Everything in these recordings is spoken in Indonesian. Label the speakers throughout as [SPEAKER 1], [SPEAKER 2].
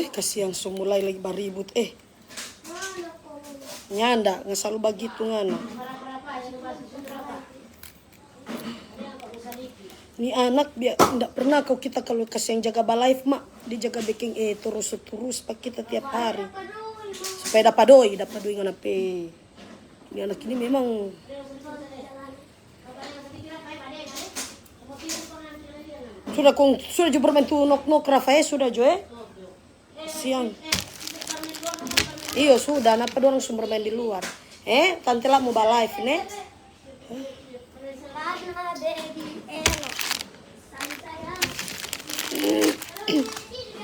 [SPEAKER 1] Kasihan mulai lagi baribut. Nyanda, nggak selalu begitu ngana. Ini anak dia tidak pernah kita kalau kasih yang jaga live mak, dijaga baking terus pak kita tiap hari. Supaya dapat doi ngana pe. Ini anak ini memang sudah juga bermain tuh nok Rafael sudah siang. Iyo sudah, kenapa orang sumber main di luar? Tante lah mau live nih.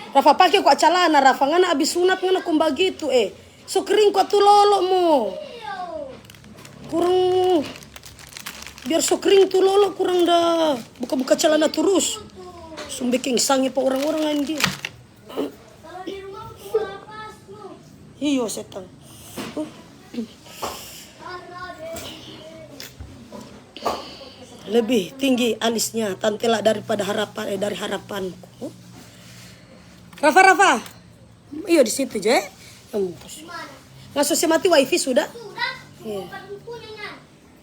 [SPEAKER 1] Rafa pakai kok celana Rafa ngana abis sunat ngana kumba gitu so kering kok tuh lolo mo. Kurang biar so kering tuh lolo kurang dah buka celana terus. Sumbeking sangi pa orang-orang lain dia. Iyo setan. Lebih tinggi alisnya tantela daripada dari harapanku. Rafa. Iyo di situ je. Ngasuh mati wifi sudah? Iya.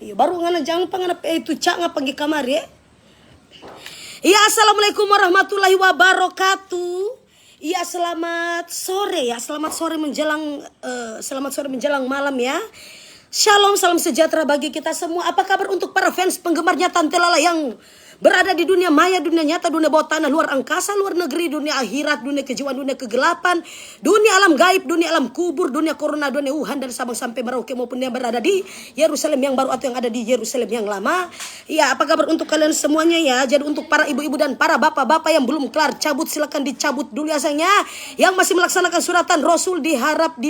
[SPEAKER 1] Iya baru ngana jangan pangana itu cak ngapagi kamar ya. Iya assalamualaikum warahmatullahi wabarakatuh. Iya selamat sore ya, selamat sore menjelang malam ya. Shalom, salam sejahtera bagi kita semua. Apa kabar untuk para fans penggemarnya Tante Lala yang berada di dunia maya, dunia nyata, dunia bawah tanah, luar angkasa, luar negeri, dunia akhirat, dunia kejiwaan, dunia kegelapan, dunia alam gaib, dunia alam kubur, dunia corona, dunia Wuhan dan Sabang sampai Merauke maupun yang berada di Yerusalem yang baru atau yang ada di Yerusalem yang lama. Ya, apa kabar untuk kalian semuanya ya? Jadi untuk para ibu-ibu dan para bapak-bapak yang belum kelar cabut silakan dicabut dulu ya sayangnya. Yang masih melaksanakan suratan Rasul diharap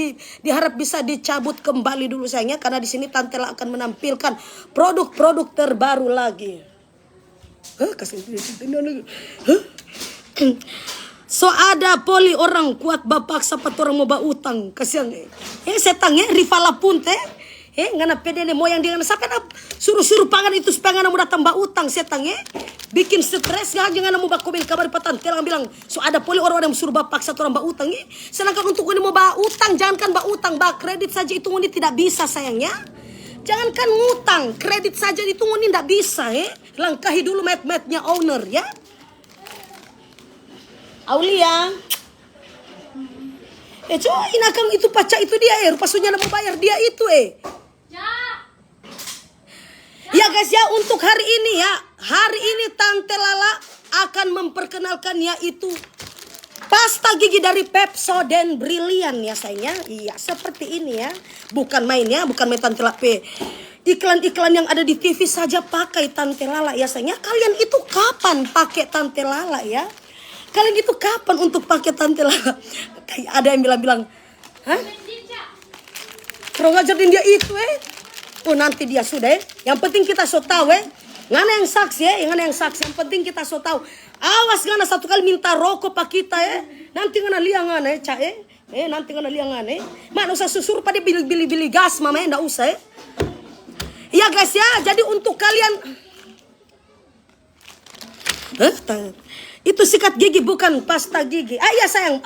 [SPEAKER 1] bisa dicabut kembali dulu sayangnya karena di sini Tante Lala akan menampilkan produk-produk terbaru lagi. So ada poli orang kuat bapak sapat orang mau utang kasihan setang rivala pun ngana pede moyang dia ngana sampai suruh pangan itu supaya ngana mau datang utang setang bikin stres jangan mau komen kabar patan telang bilang so ada poli orang yang suruh bapak satu orang utang sedangkan untuk ini mau utang jangankan utang kredit saja itu ini tidak bisa sayangnya. Jangankan ngutang, kredit saja ditungguin tidak bisa Langkahi dulu met-metnya owner ya. Aulia. Coba inakang itu pacar itu dia rupanya mau bayar dia itu Ya guys ya untuk hari ini ya. Hari ini Tante Lala akan memperkenalkan yaitu pasta gigi dari Pepsodent Brilliant ya sayangnya. Iya seperti ini ya. Bukan main Tante Lala iklan-iklan yang ada di TV saja pakai Tante Lala ya sayangnya. Kalian itu kapan pakai Tante Lala ya? Kalian itu kapan untuk pakai Tante Lala? Ada yang bilang hah? Kalau ngajarin dia itu oh nanti dia sudah Yang penting kita so tahu ngana yang saksi Yang penting kita so tahu. Awas ngana satu kali minta rokok pak kita nanti ngana liang ngana nanti ngana liang ngana mana usah susur pada bili gas mama enggak usah ya guys ya. Jadi untuk kalian itu sikat gigi bukan pasta gigi. Iya sayang.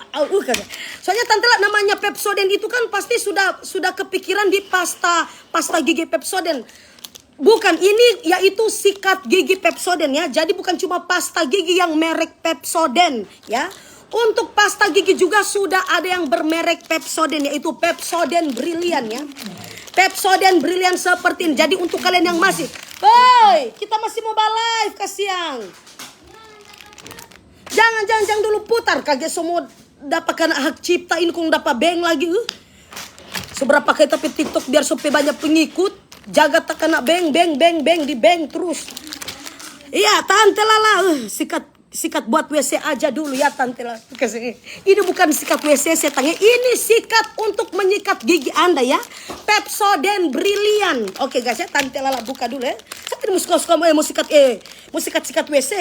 [SPEAKER 1] Soalnya Tante Lala namanya Pepsodent itu kan pasti sudah kepikiran di pasta gigi Pepsodent. Bukan, ini yaitu sikat gigi Pepsodent ya. Jadi bukan cuma pasta gigi yang merek Pepsodent ya. Untuk pasta gigi juga sudah ada yang bermerek Pepsodent yaitu Pepsodent Brilliant ya. Pepsodent Brilliant seperti ini. Jadi untuk kalian yang masih kita masih mau live kasihan. Jangan dulu putar kaget semua dapatkan hak cipta ini kung dapat beng lagi. Seberapa kayak tapi TikTok biar sampai banyak pengikut. Jaga tak kena beng di beng terus. Iya Tante Lala sikat buat WC aja dulu ya Tante Lala. Ini bukan sikat WC setangnya. Ini sikat untuk menyikat gigi Anda ya. Pepsodent Brilliant. Oke guys ya Tante Lala buka dulu ya. Tapi mau sikat WC.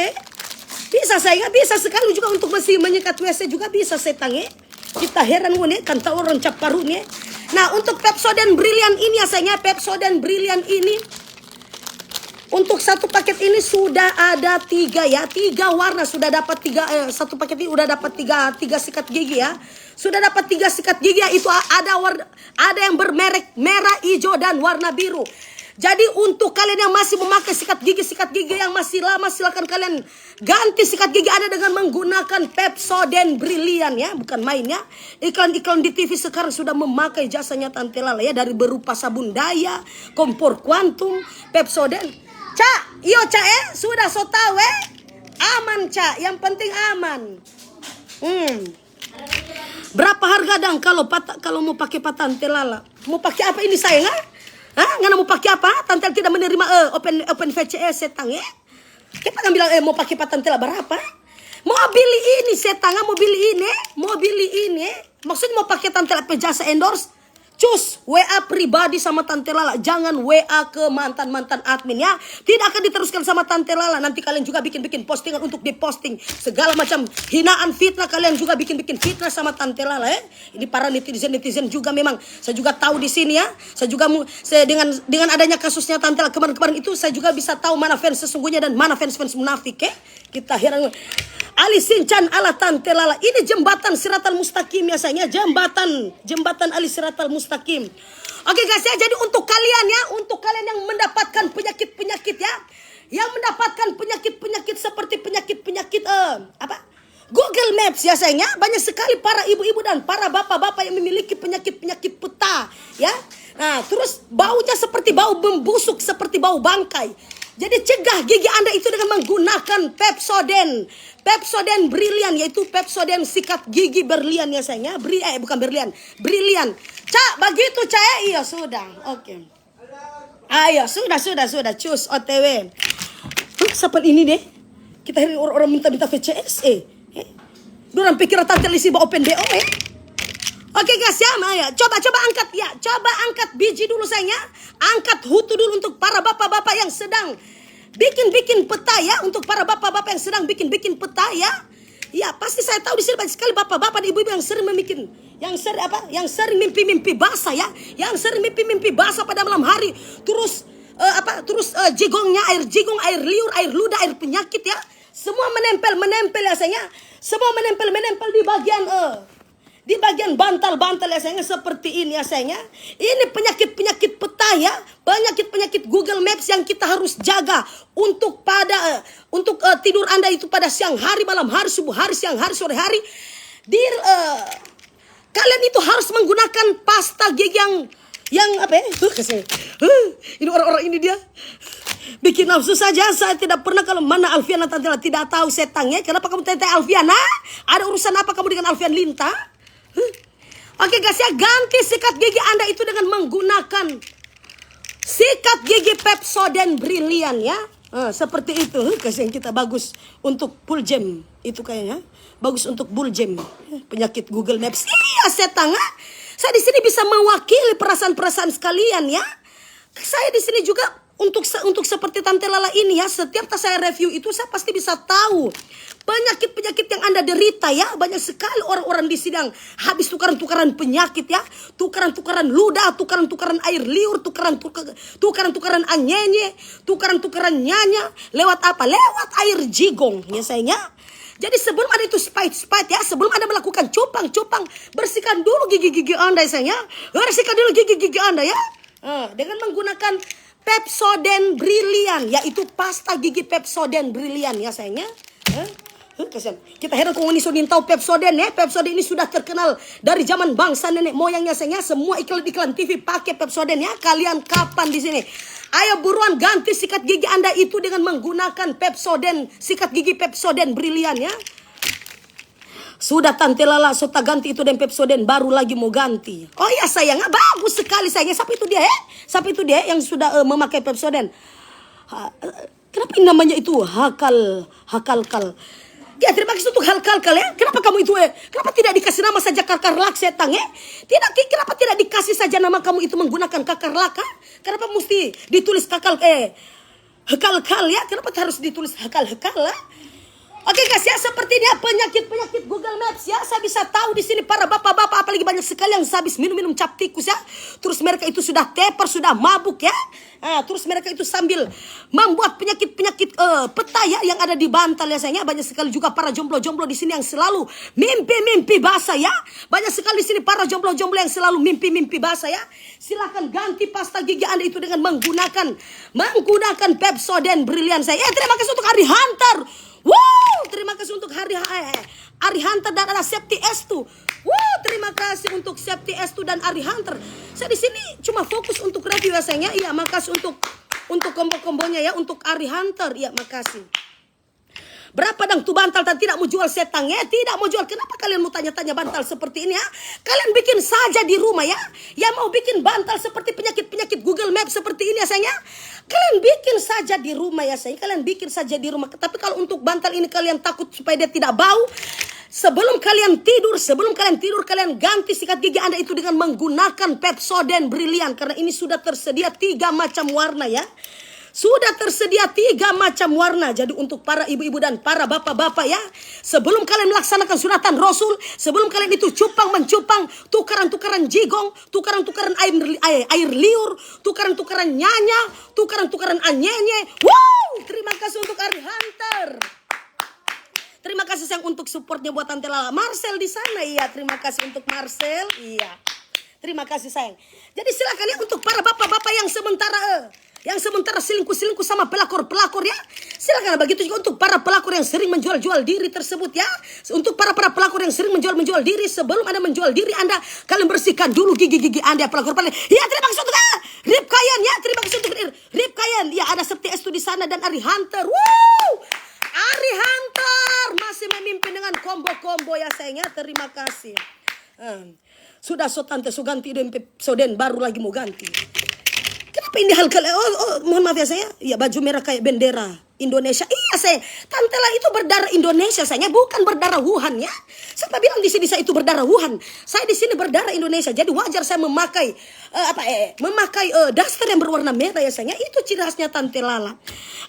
[SPEAKER 1] Bisa saya bisa sekali juga untuk masih menyikat WC juga bisa setangnya. Kita heran kan tahu orang cap paru nih. Nah untuk Pepsodent Brilliant ini ya sayangnya Pepsodent Brilliant ini Untuk satu paket ini sudah ada 3 ya, 3 warna sudah dapat 3. Satu paket ini udah dapat 3 sikat gigi ya. Sudah dapat 3 sikat gigi ya. Itu ada yang bermerek merah, hijau dan warna biru. Jadi untuk kalian yang masih memakai sikat gigi yang masih lama, silakan kalian ganti sikat gigi Anda dengan menggunakan Pepsodent Brilliant ya, bukan main ya. Iklan-iklan di TV sekarang sudah memakai jasanya Tante Lala ya, dari berupa sabun daya, kompor kuantum, Pepsodent. Cak, iyo Cak sudah so tahu aman Cak, yang penting aman. Berapa harga dang kalau mau pakai Tante Lala? Mau pakai apa ini sayang? Nggak mau pakai apa? Tante tidak menerima open VCS setang ya. Kita kan bilang mau pakai Tante Lala berapa? Mau beli ini setang, mau beli ini. Maksudnya mau pakai Tante Lala jasa endorse? Cus, WA pribadi sama Tante Lala. Jangan WA ke mantan-mantan admin ya. Tidak akan diteruskan sama Tante Lala. Nanti kalian juga bikin-bikin postingan untuk diposting. Segala macam hinaan fitnah kalian juga bikin-bikin fitnah sama Tante Lala ya. Ini para netizen juga memang. Saya juga tahu di sini ya. Saya dengan adanya kasusnya Tante Lala kemarin itu, saya juga bisa tahu mana fans sesungguhnya dan mana fans munafik ya. Kita heran. Ali Sincan ala Tante Lala. Ini jembatan Siratal Mustaqim ya sayangnya. Jembatan Ali Siratal Mustaqim. Oke guys ya, jadi untuk kalian yang mendapatkan penyakit ya, yang mendapatkan penyakit seperti penyakit Google Maps ya sayangnya, banyak sekali para ibu-ibu dan para bapak-bapak yang memiliki penyakit peta ya. Nah, terus baunya seperti bau membusuk, seperti bau bangkai. Jadi cegah gigi Anda itu dengan menggunakan Pepsodent Brilliant, yaitu Pepsodent sikat gigi berlian ya sayangnya. Bukan berlian, Brilliant. Cak, begitu Cak. Iya sudah. Oke. Ayo, sudah. Cus OTW. Siapa ini deh? Kita hari orang minta VCS Dorang pikir Tante Lisi bawa open BO Oke guys ya, coba angkat ya. Coba angkat biji dulu sayangnya. Angkat hutu dulu untuk para bapak-bapak yang sedang bikin peta ya. Untuk para bapak-bapak yang sedang bikin peta ya. Ya, pasti saya tahu di sini banyak sekali bapak-bapak dan ibu-ibu yang sering yang sering mimpi-mimpi basah ya. Yang sering mimpi-mimpi basah pada malam hari. Terus jigongnya, air jigong, air liur, air ludah, air penyakit ya. Semua menempel ya sayangnya. Semua menempel di bagian bantal ya sayangnya, seperti ini ya sayangnya. Ini penyakit peta ya, penyakit Google Maps yang kita harus jaga untuk tidur Anda itu pada siang hari, malam hari, subuh hari, siang hari, sore hari. Kalian itu harus menggunakan pasta gigi yang apa ya? Ini orang-orang ini dia bikin nafsu saja. Saya tidak pernah kalau mana Alfiana Tante Lala tidak tahu setangnya. Kenapa kamu tanya Alfiana? Ada urusan apa kamu dengan Alfian Linta? Oke guys ya, ganti sikat gigi Anda itu dengan menggunakan sikat gigi Pepsodent Brilliant ya. Seperti itu. Guys yang kita bagus untuk bulgem itu kayaknya. Bagus untuk bulgem. Penyakit Google Maps. Iya setang. Saya di sini bisa mewakili perasaan-perasaan sekalian ya. Saya di sini juga untuk seperti Tante Lala ini ya, setiap saya review itu saya pasti bisa tahu penyakit-penyakit yang Anda derita ya. Banyak sekali orang-orang di sidang habis tukaran-tukaran penyakit ya, tukaran-tukaran ludah, tukaran-tukaran air liur, tukaran-tukaran anyenye, tukaran-tukaran nyanya, lewat apa? Lewat air jigong ya sayangnya. Jadi sebelum ada itu spite ya, sebelum Anda melakukan cupang, bersihkan dulu gigi-gigi Anda ya sayangnya. Bersihkan dulu gigi-gigi Anda ya. Dengan menggunakan Pepsodent Brilliant, yaitu pasta gigi Pepsodent Brilliant ya sayangnya. Kita heran kok ini sudah tahu Pepsodent ya. Pepsodent ini sudah terkenal dari zaman bangsa nenek moyangnya sayangnya. Semua iklan TV pakai Pepsodent ya. Kalian kapan di sini? Ayo buruan ganti sikat gigi Anda itu dengan menggunakan sikat gigi Pepsodent Brilliant ya. Sudah Tante Lala sudah ganti itu dan Pepsodent, baru lagi mau ganti. Oh iya sayang, bagus sekali sayangnya. Siapa itu dia Siapa itu dia yang sudah memakai Pepsodent? Kenapa namanya itu hakal? Ya terima kasih untuk hakal ya. Kenapa kamu itu kenapa tidak dikasih nama saja kakarlak setang ya? Kenapa tidak dikasih saja nama kamu itu menggunakan kakarlak? Kenapa mesti ditulis hakal ya? Kenapa harus ditulis hakal ya? Oke guys ya, sepertinya penyakit Google Maps ya. Saya bisa tahu di sini para bapak-bapak, apalagi banyak sekali yang habis minum cap tikus ya. Terus mereka itu sudah teper, sudah mabuk ya. Terus mereka itu sambil membuat penyakit peta ya yang ada di bantal ya sayangnya. Banyak sekali juga para jomblo-jomblo di sini yang selalu mimpi basah ya. Banyak sekali di sini para jomblo-jomblo yang selalu mimpi basah ya. Silakan ganti pasta gigi Anda itu dengan menggunakan Pepsodent Brilliant saya. Terima kasih untuk Hari Hunter. Wow, terima kasih untuk Hari Hunter dan ada Safety S2. Wow, terima kasih untuk Safety S2 dan Hari Hunter. Saya di sini cuma fokus untuk review ya sayangnya. Iya, makasih untuk combo-kombonya ya untuk Hari Hunter. Iya, makasih. Berapa dang tuh bantal dan tidak mau jual setang ya? Tidak mau jual. Kenapa kalian mau tanya-tanya bantal seperti ini ya? Kalian bikin saja di rumah ya. Yang mau bikin bantal seperti penyakit Google Maps seperti ini ya sayangnya. Kalian bikin saja di rumah ya sayang. Kalian bikin saja di rumah. Tapi kalau untuk bantal ini kalian takut supaya dia tidak bau. Sebelum kalian tidur kalian ganti sikat gigi Anda itu dengan menggunakan Pepsodent Brilliant. Karena ini sudah tersedia 3 macam warna ya. Sudah tersedia 3 macam warna. Jadi untuk para ibu-ibu dan para bapak-bapak ya, sebelum kalian melaksanakan sunatan Rasul, sebelum kalian itu cupang-mencupang, tukaran-tukaran jigong, tukaran-tukaran air liur, tukaran-tukaran nyanya, tukaran-tukaran anyenye. Wow, terima kasih untuk Hari Hunter. Terima kasih sayang untuk supportnya buat Tante Lala. Marcel di sana, iya. Terima kasih untuk Marcel, iya. Terima kasih sayang. Jadi silakan ya untuk para bapak-bapak yang sementara selingkuh sama pelakor ya. Silakan, begitu juga untuk para pelakor yang sering menjual-jual diri tersebut ya. Untuk para pelakor yang sering menjual diri, sebelum Anda menjual diri Anda, kalian bersihkan dulu gigi-gigi Anda pelakor. Ya, terima kasih untuk Rip Kayan ya. Terima kasih untuk Rip Kayan. Ya, ada Safety S2 di sana dan Hari Hunter. Wow! Hari Hunter masih memimpin dengan combo-combo ya sayangnya. Terima kasih. Sudah tante ganti Pepsodent baru lagi mau ganti. Kenapa ini hal kalian? Mohon maaf ya saya. Ya, baju merah kayak bendera Indonesia. Iya saya. Tante lah itu berdarah Indonesia sayangnya, bukan berdarah Wuhan ya. Siapa bilang di sini saya itu berdarah Wuhan? Saya di sini berdarah Indonesia. Jadi wajar saya memakai daster yang berwarna merah ya sayangnya. Itu ciri khasnya Tante Lala.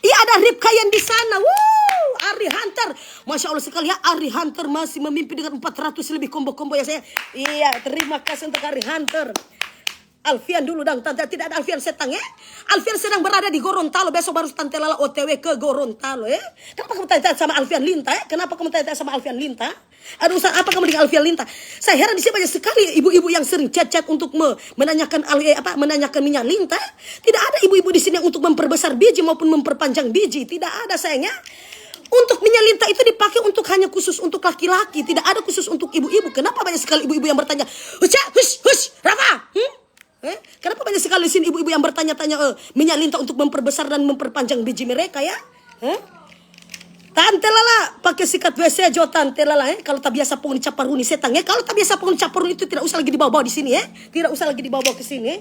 [SPEAKER 1] Iya, ada Rip Kayan di sana. Wow, Hari Hunter. Masya Allah sekali ya. Hari Hunter masih memimpin dengan 400 lebih combo-combo ya saya. Iya, terima kasih untuk Hari Hunter. Alfian dulu dong, Tante. Tidak ada Alfian setang ya. Alfian sedang berada di Gorontalo. Besok baru Tante Lala OTW ke Gorontalo ya. Kenapa kamu tanya sama Alfian Linta ya? Kenapa kamu tanya sama Alfian Linta? Ada urusan apa kamu dengan Alfian Linta? Saya heran di sini banyak sekali ibu-ibu yang sering chat-chat untuk menanyakan minyak Linta. Tidak ada ibu-ibu di sini yang untuk memperbesar biji maupun memperpanjang biji. Tidak ada sayangnya. Untuk minyak Linta itu dipakai untuk hanya khusus untuk laki-laki. Tidak ada khusus untuk ibu-ibu. Kenapa banyak sekali ibu-ibu yang bertanya, hush, Rafa? Kenapa banyak sekali di sini ibu-ibu yang bertanya-tanya minyak Linta untuk memperbesar dan memperpanjang biji mereka ya? Tante Lala pakai sikat WC jo Tante Lala ya. Kalau tak biasa penghuni caparuni setang ya. Kalau tak biasa penghuni caparuni itu tidak usah lagi dibawa-bawa di sini ya. Tidak usah lagi dibawa-bawa ke sini.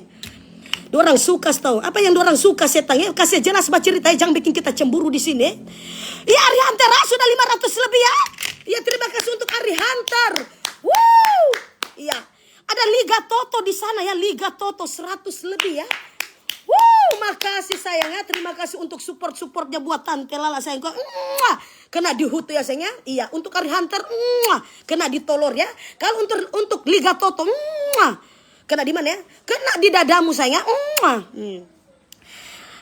[SPEAKER 1] Dorang suka tahu. Apa yang dorang suka setang ya? Kasih jelas baca cerita, jangan bikin kita cemburu di sini. Ya, Hari Hunter sudah 500 lebih ya. Ya, terima kasih untuk Hari Hunter. Wow. Iya. Ada Liga Toto di sana ya, Liga Toto 100 lebih ya. Makasih sayangnya, terima kasih untuk supportnya buat Tante Lala sayang. Kena di hutu ya sayangnya. Iya, untuk Hari Hunter kena di tolor ya. Kalau untuk Liga Toto kena di mana ya? Kena di dadamu sayangnya.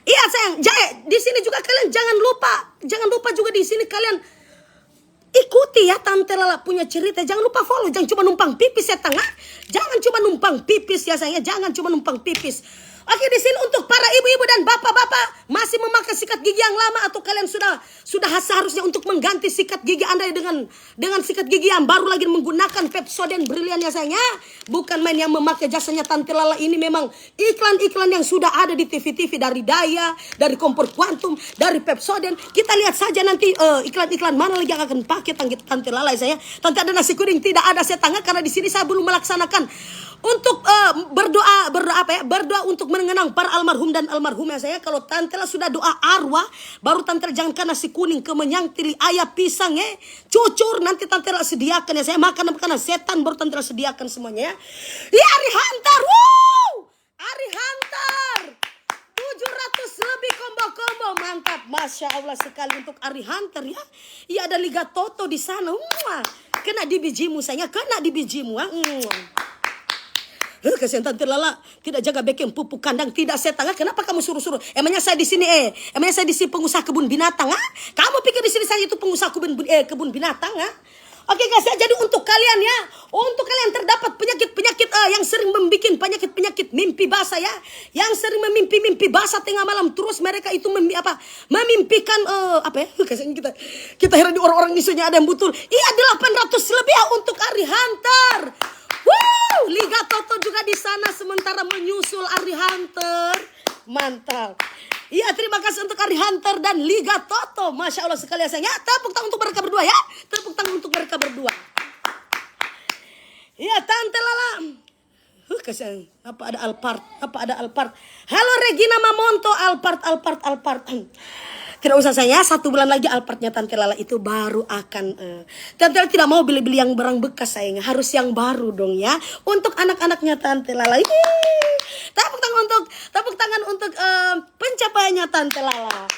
[SPEAKER 1] Iya sayang, di sini juga kalian jangan lupa juga di sini kalian ikuti ya Tante Lala punya cerita. Jangan lupa follow. Jangan cuma numpang pipis ya tengah. Jangan cuma numpang pipis ya sayangnya. Jangan cuma numpang pipis. Oke, di sini untuk para ibu-ibu dan bapak-bapak masih memakai sikat gigi yang lama atau kalian sudah seharusnya untuk mengganti sikat gigi Anda dengan sikat gigi yang baru lagi menggunakan Pepsodent Brilliant ya sayangnya. Bukan main yang memakai jasanya Tante Lala ini, memang iklan-iklan yang sudah ada di TV-TV dari Daya, dari Kompor Quantum, dari Pepsodent. Kita lihat saja nanti iklan-iklan mana lagi yang akan pakai Tante Lala ya saya. Tante ada nasi kuning, tidak ada setangga karena di sini saya belum melaksanakan untuk berdoa untuk mengenang para almarhum dan almarhumnya saya. Kalau Tante sudah doa arwah, baru Tante jangan nasi kuning kemenyang tiri ayam pisang cucur nanti Tante sediakan ya saya. Makanan setan baru Tante sediakan semuanya ya. Ya, Hari Hunter, Hari Hunter 700 lebih combo-combo, mantap. Masya Allah sekali untuk Ari Hunter ya. Iya ada Liga Toto di sana. Kena di bijimu sayang, kena di bijimu. Kasihan Tante Lala tidak jaga backing pupuk kandang tidak setengah. Kenapa kamu suruh-suruh? Emangnya saya di sini emangnya saya di sini pengusaha kebun binatang Kamu pikir di sini saya itu pengusaha kebun binatang Oke guys ya, jadi untuk kalian ya, untuk kalian terdapat penyakit-penyakit yang sering membuat penyakit-penyakit mimpi basah ya, yang sering memimpi-mimpi basah tengah malam, terus mereka itu memimpikan apa ya? Kita heran di orang-orang isunya ada yang betul. Iya 800 lebih ya untuk Ari Hunter. Liga Toto juga di sana sementara menyusul Ari Hunter. Mantap. Iya, terima kasih untuk Ari Hunter dan Liga Toto. Masya Allah sekali ya sayang. Tepuk tangan untuk mereka berdua ya. Tepuk tangan untuk mereka berdua. Iya, Tante Lala. Kasihan. Apa ada Alphard? Halo Regina Mamonto. Alphard. Tidak usah saya, 1 bulan lagi Alphardnya Tante Lala itu baru akan Tante Lala tidak mau beli-beli yang barang bekas sayang. Harus yang baru dong ya. Untuk anak-anaknya Tante Lala. Tepuk tangan untuk pencapaiannya Tante Lala.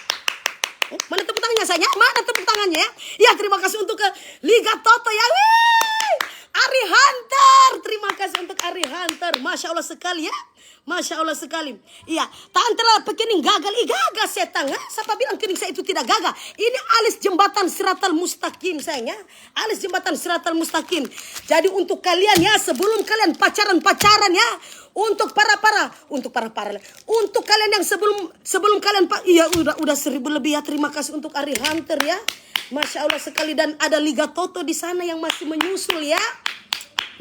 [SPEAKER 1] Mana tepuk tangannya sayang? Mana tepuk tangannya ya? Ya terima kasih untuk Liga Toto ya. Ari Hunter. Terima kasih untuk Ari Hunter. Masya Allah sekali ya. Masya Allah sekali. Iya, Tante Lala pekening gagal. Gagal setang. Siapa bilang kening saya itu tidak gagal? Ini alis jembatan Siratal Mustaqim sayang ya. Alis jembatan Siratal Mustaqim. Jadi untuk kalian ya, sebelum kalian pacaran ya, untuk para untuk kalian yang sebelum kalian iya udah 1000 lebih ya. Terima kasih untuk Ari Hunter ya. Masya Allah sekali, dan ada Liga Toto di sana yang masih menyusul ya.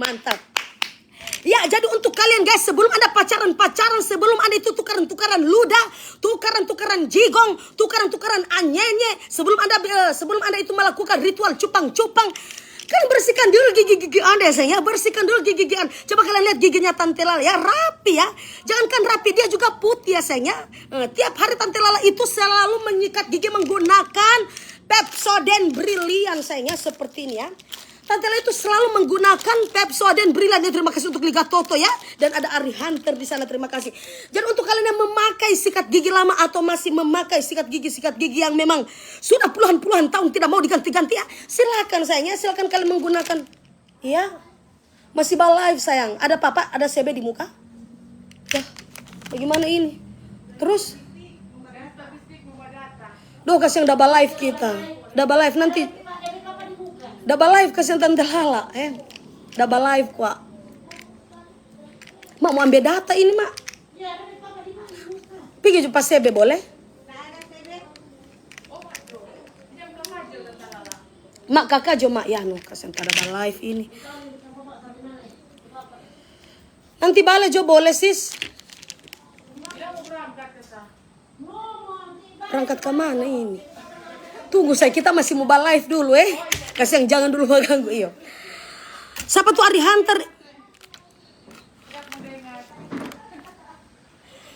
[SPEAKER 1] Mantap. Ya, jadi untuk kalian guys, sebelum Anda pacaran, sebelum Anda itu tukaran-tukaran ludah, tukaran-tukaran jigong, tukaran-tukaran anyenye, sebelum Anda itu melakukan ritual cupang-cupang, kan bersihkan dulu gigi-gigi Anda sayang ya, bersihkan dulu gigi-gigi Anda. Coba kalian lihat giginya Tante Lala ya, rapi ya. Jangankan rapi, dia juga putih ya sayang ya. Tiap hari Tante Lala itu selalu menyikat gigi menggunakan Pepsodent Brilliant sayangnya, seperti ini ya. Tante Lala itu selalu menggunakan Pepsodent Brilliant ya. Terima kasih untuk Liga Toto ya. Dan ada Ari Hunter di sana, terima kasih. Dan untuk kalian yang memakai sikat gigi lama atau masih memakai sikat gigi yang memang sudah puluhan tahun tidak mau diganti-ganti ya, silakan sayangnya, silakan kalian menggunakan. Iya. Masih live sayang. Ada papa, ada CB di muka. Ya. Bagaimana ini? Terus kasih yang double live kita. Double live nanti. Double live kasihan Tante Lala double live kok. Mak mau ambil data ini mak. Pergi jumpa CB boleh? Mak kakak jo mak ya no kasihan double live ini. Nanti balik jo boleh sis. Berangkat ke mana ini? Tunggu saya, kita masih mau live dulu Kasih yang jangan dulu mengganggu iyo. Siapa tuh Ari Hunter?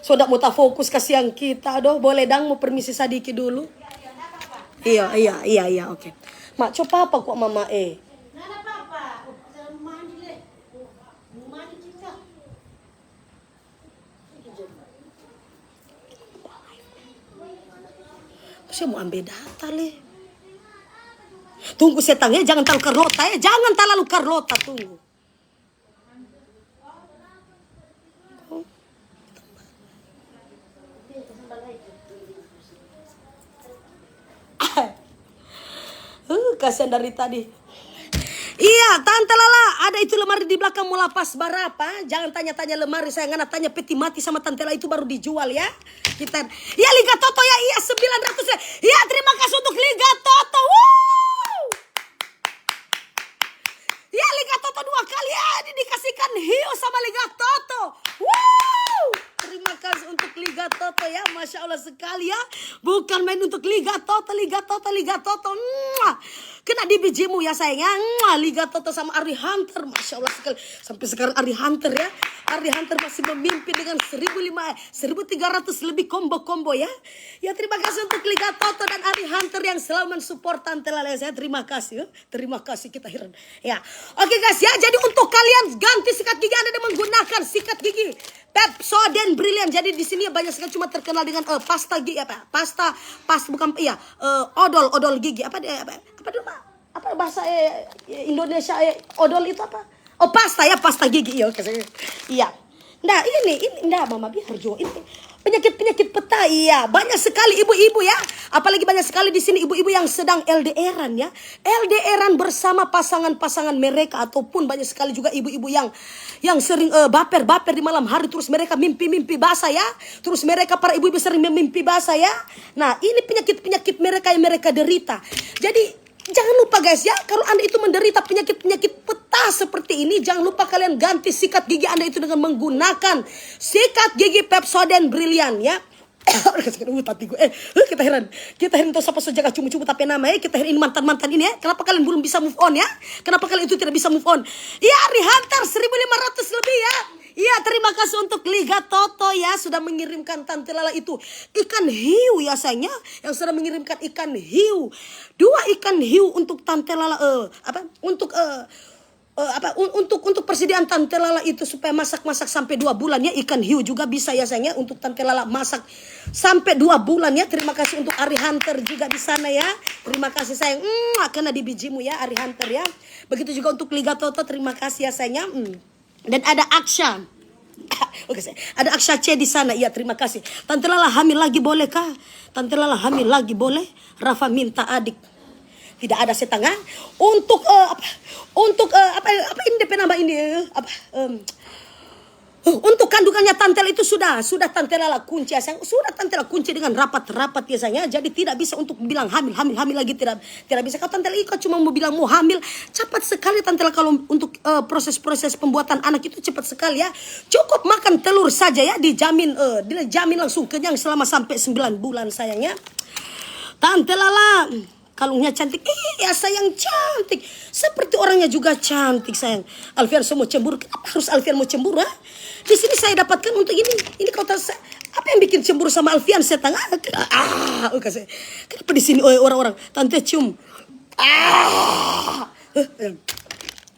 [SPEAKER 1] Sudah mau tak fokus kasih yang kita doh. Boleh dang mau permisi sadiki dulu. Iya oke. Mak coba apa kok mama Saya mau ambil data Tunggu setangnya, jangan terlalu Carlota ya. Jangan terlalu Carlota, tunggu. Kasihan dari tadi. Iya, Tante Lala, ada itu lemari di belakang mau lapas berapa? Jangan tanya-tanya lemari, saya ngana tanya peti mati sama Tante Lala itu baru dijual ya. Kita, ya Liga Toto ya, iya 900 ya. Iya, terima kasih untuk Liga Toto. Ya Liga Toto 2 kali ya, ini dikasihkan hiu sama Liga Toto. Terima kasih untuk Liga Toto ya, Masya Allah sekali ya. Bukan main untuk Liga Toto. Kena di bijimu ya sayang. Liga Toto sama Ari Hunter, Masya Allah sekali. Sampai sekarang Ari Hunter ya. Ari Hunter masih memimpin dengan 1.300 lebih combo-combo ya. Ya terima kasih untuk Liga Toto dan Ari Hunter yang selalu mensupport Tante Lala saya. Terima kasih ya. Terima kasih kita heran. Ya. Oke guys ya, jadi untuk kalian ganti sikat gigi Anda dengan menggunakan sikat gigi Pepsodent Brilliant. Jadi di sini banyak sekali cuma terkenal dengan pasta gigi apa? Pasta bukan iya, odol gigi. Apa dia apa dulu Pak? Apa bahasa Indonesia odol itu apa? Oh, pasta ya, pasta gigi. Iya. Nah, ini enggak Mama biar Jo. Ini penyakit peta, iya. Banyak sekali ibu-ibu ya. Apalagi banyak sekali di sini ibu-ibu yang sedang LDRan ya. LDRan bersama pasangan-pasangan mereka, ataupun banyak sekali juga ibu-ibu yang sering baper di malam hari, terus mereka mimpi basah ya. Terus mereka para ibu-ibu sering mimpi basah ya. Nah, ini penyakit-penyakit mereka yang mereka derita. Jadi jangan lupa guys ya, kalau Anda itu menderita penyakit peta seperti ini, jangan lupa kalian ganti sikat gigi Anda itu dengan menggunakan sikat gigi Pepsodent Brilliant ya. Kita heran tuh siapa saja cuma tapi nama ya. Kita heran ini mantan ini ya. Kenapa kalian belum bisa move on ya? Kenapa kalian itu tidak bisa move on? Ya, Hunter 1.500 lebih ya. Iya, terima kasih untuk Liga Toto ya, sudah mengirimkan Tante Lala itu ikan hiu ya sayangnya, yang sudah mengirimkan ikan hiu, 2 ikan hiu untuk Tante Lala untuk persediaan Tante Lala itu supaya masak sampai 2 bulan ya. Ikan hiu juga bisa ya sayangnya untuk Tante Lala masak sampai 2 bulan ya. Terima kasih untuk Ari Hunter juga di sana ya. Terima kasih sayang. Kena di bijimu ya Ari Hunter ya. Begitu juga untuk Liga Toto, terima kasih ya sayangnya. Dan ada Aksha. Oke, ada Aksha C di sana. Iya, terima kasih. Tante Lala hamil lagi boleh kah? Tante Lala hamil lagi boleh? Rafa minta adik. Tidak ada setengah. Untuk apa ini DP nama ini untuk kandungannya Tante Lala itu sudah Tante Lala kunci ya sayang. Sudah Tante Lala kunci dengan rapat biasanya. Jadi tidak bisa untuk bilang hamil lagi, tidak bisa. Kalau Tante Lala cuma mau bilang mau hamil, cepat sekali Tante Lala. Kalau untuk proses pembuatan anak itu cepat sekali ya. Cukup makan telur saja ya, dijamin langsung kenyang selama sampai 9 bulan sayangnya. Tante Lala kalungnya cantik. Ya sayang, cantik. Seperti orangnya juga cantik sayang. Alfian semua cemburu. Kenapa harus Alfian mau cemburu ha? Di sini saya dapatkan untuk ini. Ini kau tahu apa yang bikin cemburu sama Alfian setengah? Kenapa di sini orang-orang Tante cium?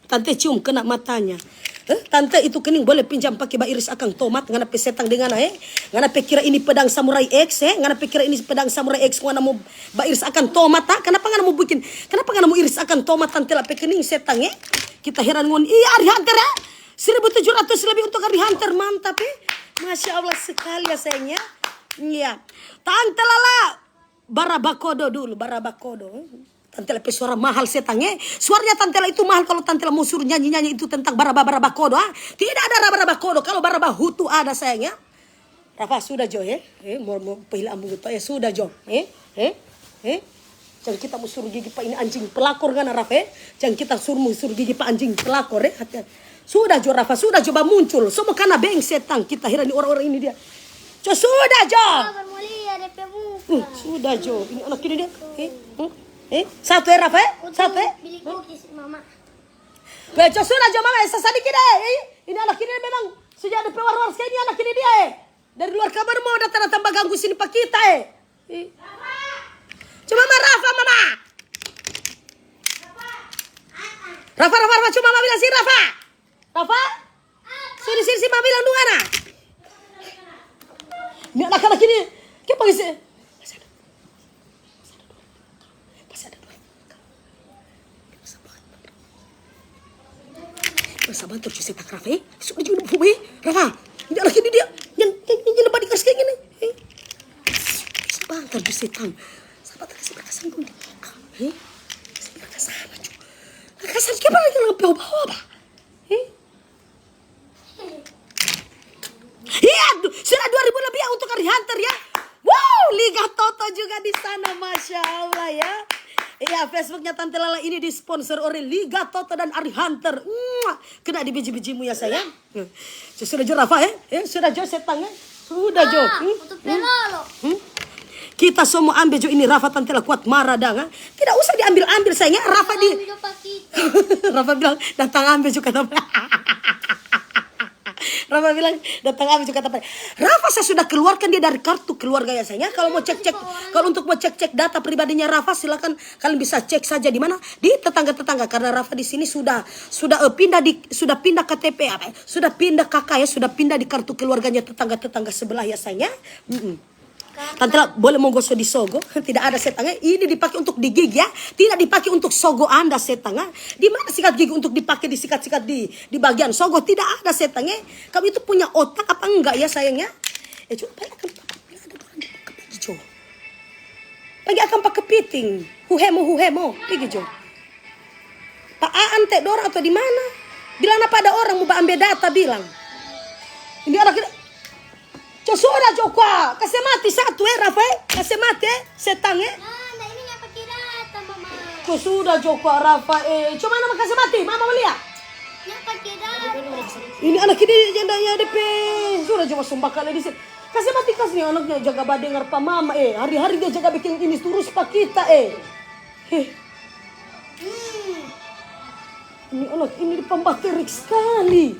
[SPEAKER 1] Tante cium kena matanya. Tante itu kening boleh pinjam pakai bairis akang tomat ngana pesetang dengan ngana pikira ini pedang samurai X ngana pikira ini pedang samurai X ngana mau bairis akang tomat kenapa ngana mau iris akang tomat Tante la pekening setang kita heran ngon Ari Hunter ya 1.700 lebih untuk Ari Hunter, mantap Masya Allah sekali ya sayangnya. Iya, Tante Lala barabakodo dulu, barabakodo. Tante Lala suara mahal setangnya. Suaranya Tante Lala itu mahal kalau Tante Lala mau suruh nyanyi itu tentang barabakodo. Tidak ada barabakodo, kalau barabahutu ada sayangnya. Rafa sudah Jo mau pihil ambung itu sudah Jo. Jangan kita mau suruh gigi Pak ini anjing pelakor kan Rafa Jangan kita suruh gigi Pak anjing pelakor hati-hati. Sudah Jo Rafa, sudah coba muncul. Semua karena beng setang. Kita heran orang-orang ini dia. Sudah Jo. Sudah Jo. Ini anak ini dia. Satu Rafa Satu
[SPEAKER 2] Beli cookies Mama.
[SPEAKER 1] Sudah Jo Mama. Sedikit Ini anak ini memang sejak ada pewar-war sekali ini anak ini dia Dari luar kamar mau datang tambah ganggu sini Pak kita Cuma Rafa Mama. Rafa cuma Mama bilang sih Rafa. Sini Mama bilang dungana. Ini anak-anak ini, kita panggil sih. Masih ada dua. Masa bantu cuci tak Rafa Sudah juga bubu Rafa. Ini anak ini dia. Yang lebat di keras kayak gini. Sebentar cuci tang. Sahabat kasih berkesan dulu. Kasih berkesan aja. Berkesan kita lagi bawa apa? Iya, sudah 2.000 lebih ya untuk Ari Hunter ya. Wow, Liga Toto juga di sana, Masya Allah ya. Iya, Facebooknya Tante Lala ini disponsor oleh Liga Toto dan Ari Hunter. Kena di biji-bijimu ya sayang. Sudah Jo Rafa sudah Jo setang Sudah Jo.
[SPEAKER 2] Untuk pelolo.
[SPEAKER 1] Kita semua ambil Jo ini Rafa Tante Lala kuat marah dah. Tidak usah diambil sayangnya. Rafa Rafa bilang datang ambil juga. Rafa bilang, datang Abi juga kata, Rafa saya sudah keluarkan dia dari kartu keluarga ya sayang. Kalau mau cek-cek, kalau untuk mau cek-cek data pribadinya Rafa, silakan kalian bisa cek saja di mana, di tetangga-tetangga. Karena Rafa di sini sudah pindah KTP apa? Sudah pindah kakak ya, sudah pindah di kartu keluarganya tetangga-tetangga sebelah ya sayang. Tante boleh menggosok di sogo, tidak ada setangnya. Ini dipakai untuk di gigi ya, tidak dipakai untuk sogo Anda setangnya. Di mana sikat gigi untuk dipakai disikat-sikat di bagian sogo? Tidak ada setangnya. Kamu itu punya otak apa enggak ya sayangnya? Coba akan pergi Jo. Pagi akan pakai kepiting. Huhemo, pergi Jo. Pak Aan tek dora atau di mana? Bilang apa ada orang mau ambil data bilang. Ini anak kita. Sudah Joko, kasih mati satu Rafa, kasih mati setang
[SPEAKER 2] Nah, ini nggak pakai data, Mama.
[SPEAKER 1] Sudah Joko Rafa, cuma nama kasih mati, Mama melihat.
[SPEAKER 2] Nggak pakai data.
[SPEAKER 1] Ini anak ini jandanya DP, sudah cuma sumpah kali di sini. Kasih mati kasih anaknya jaga badengar pa Mama, hari-hari dia jaga bikin ini terus pak kita, Ini anak ini pembaterik sekali,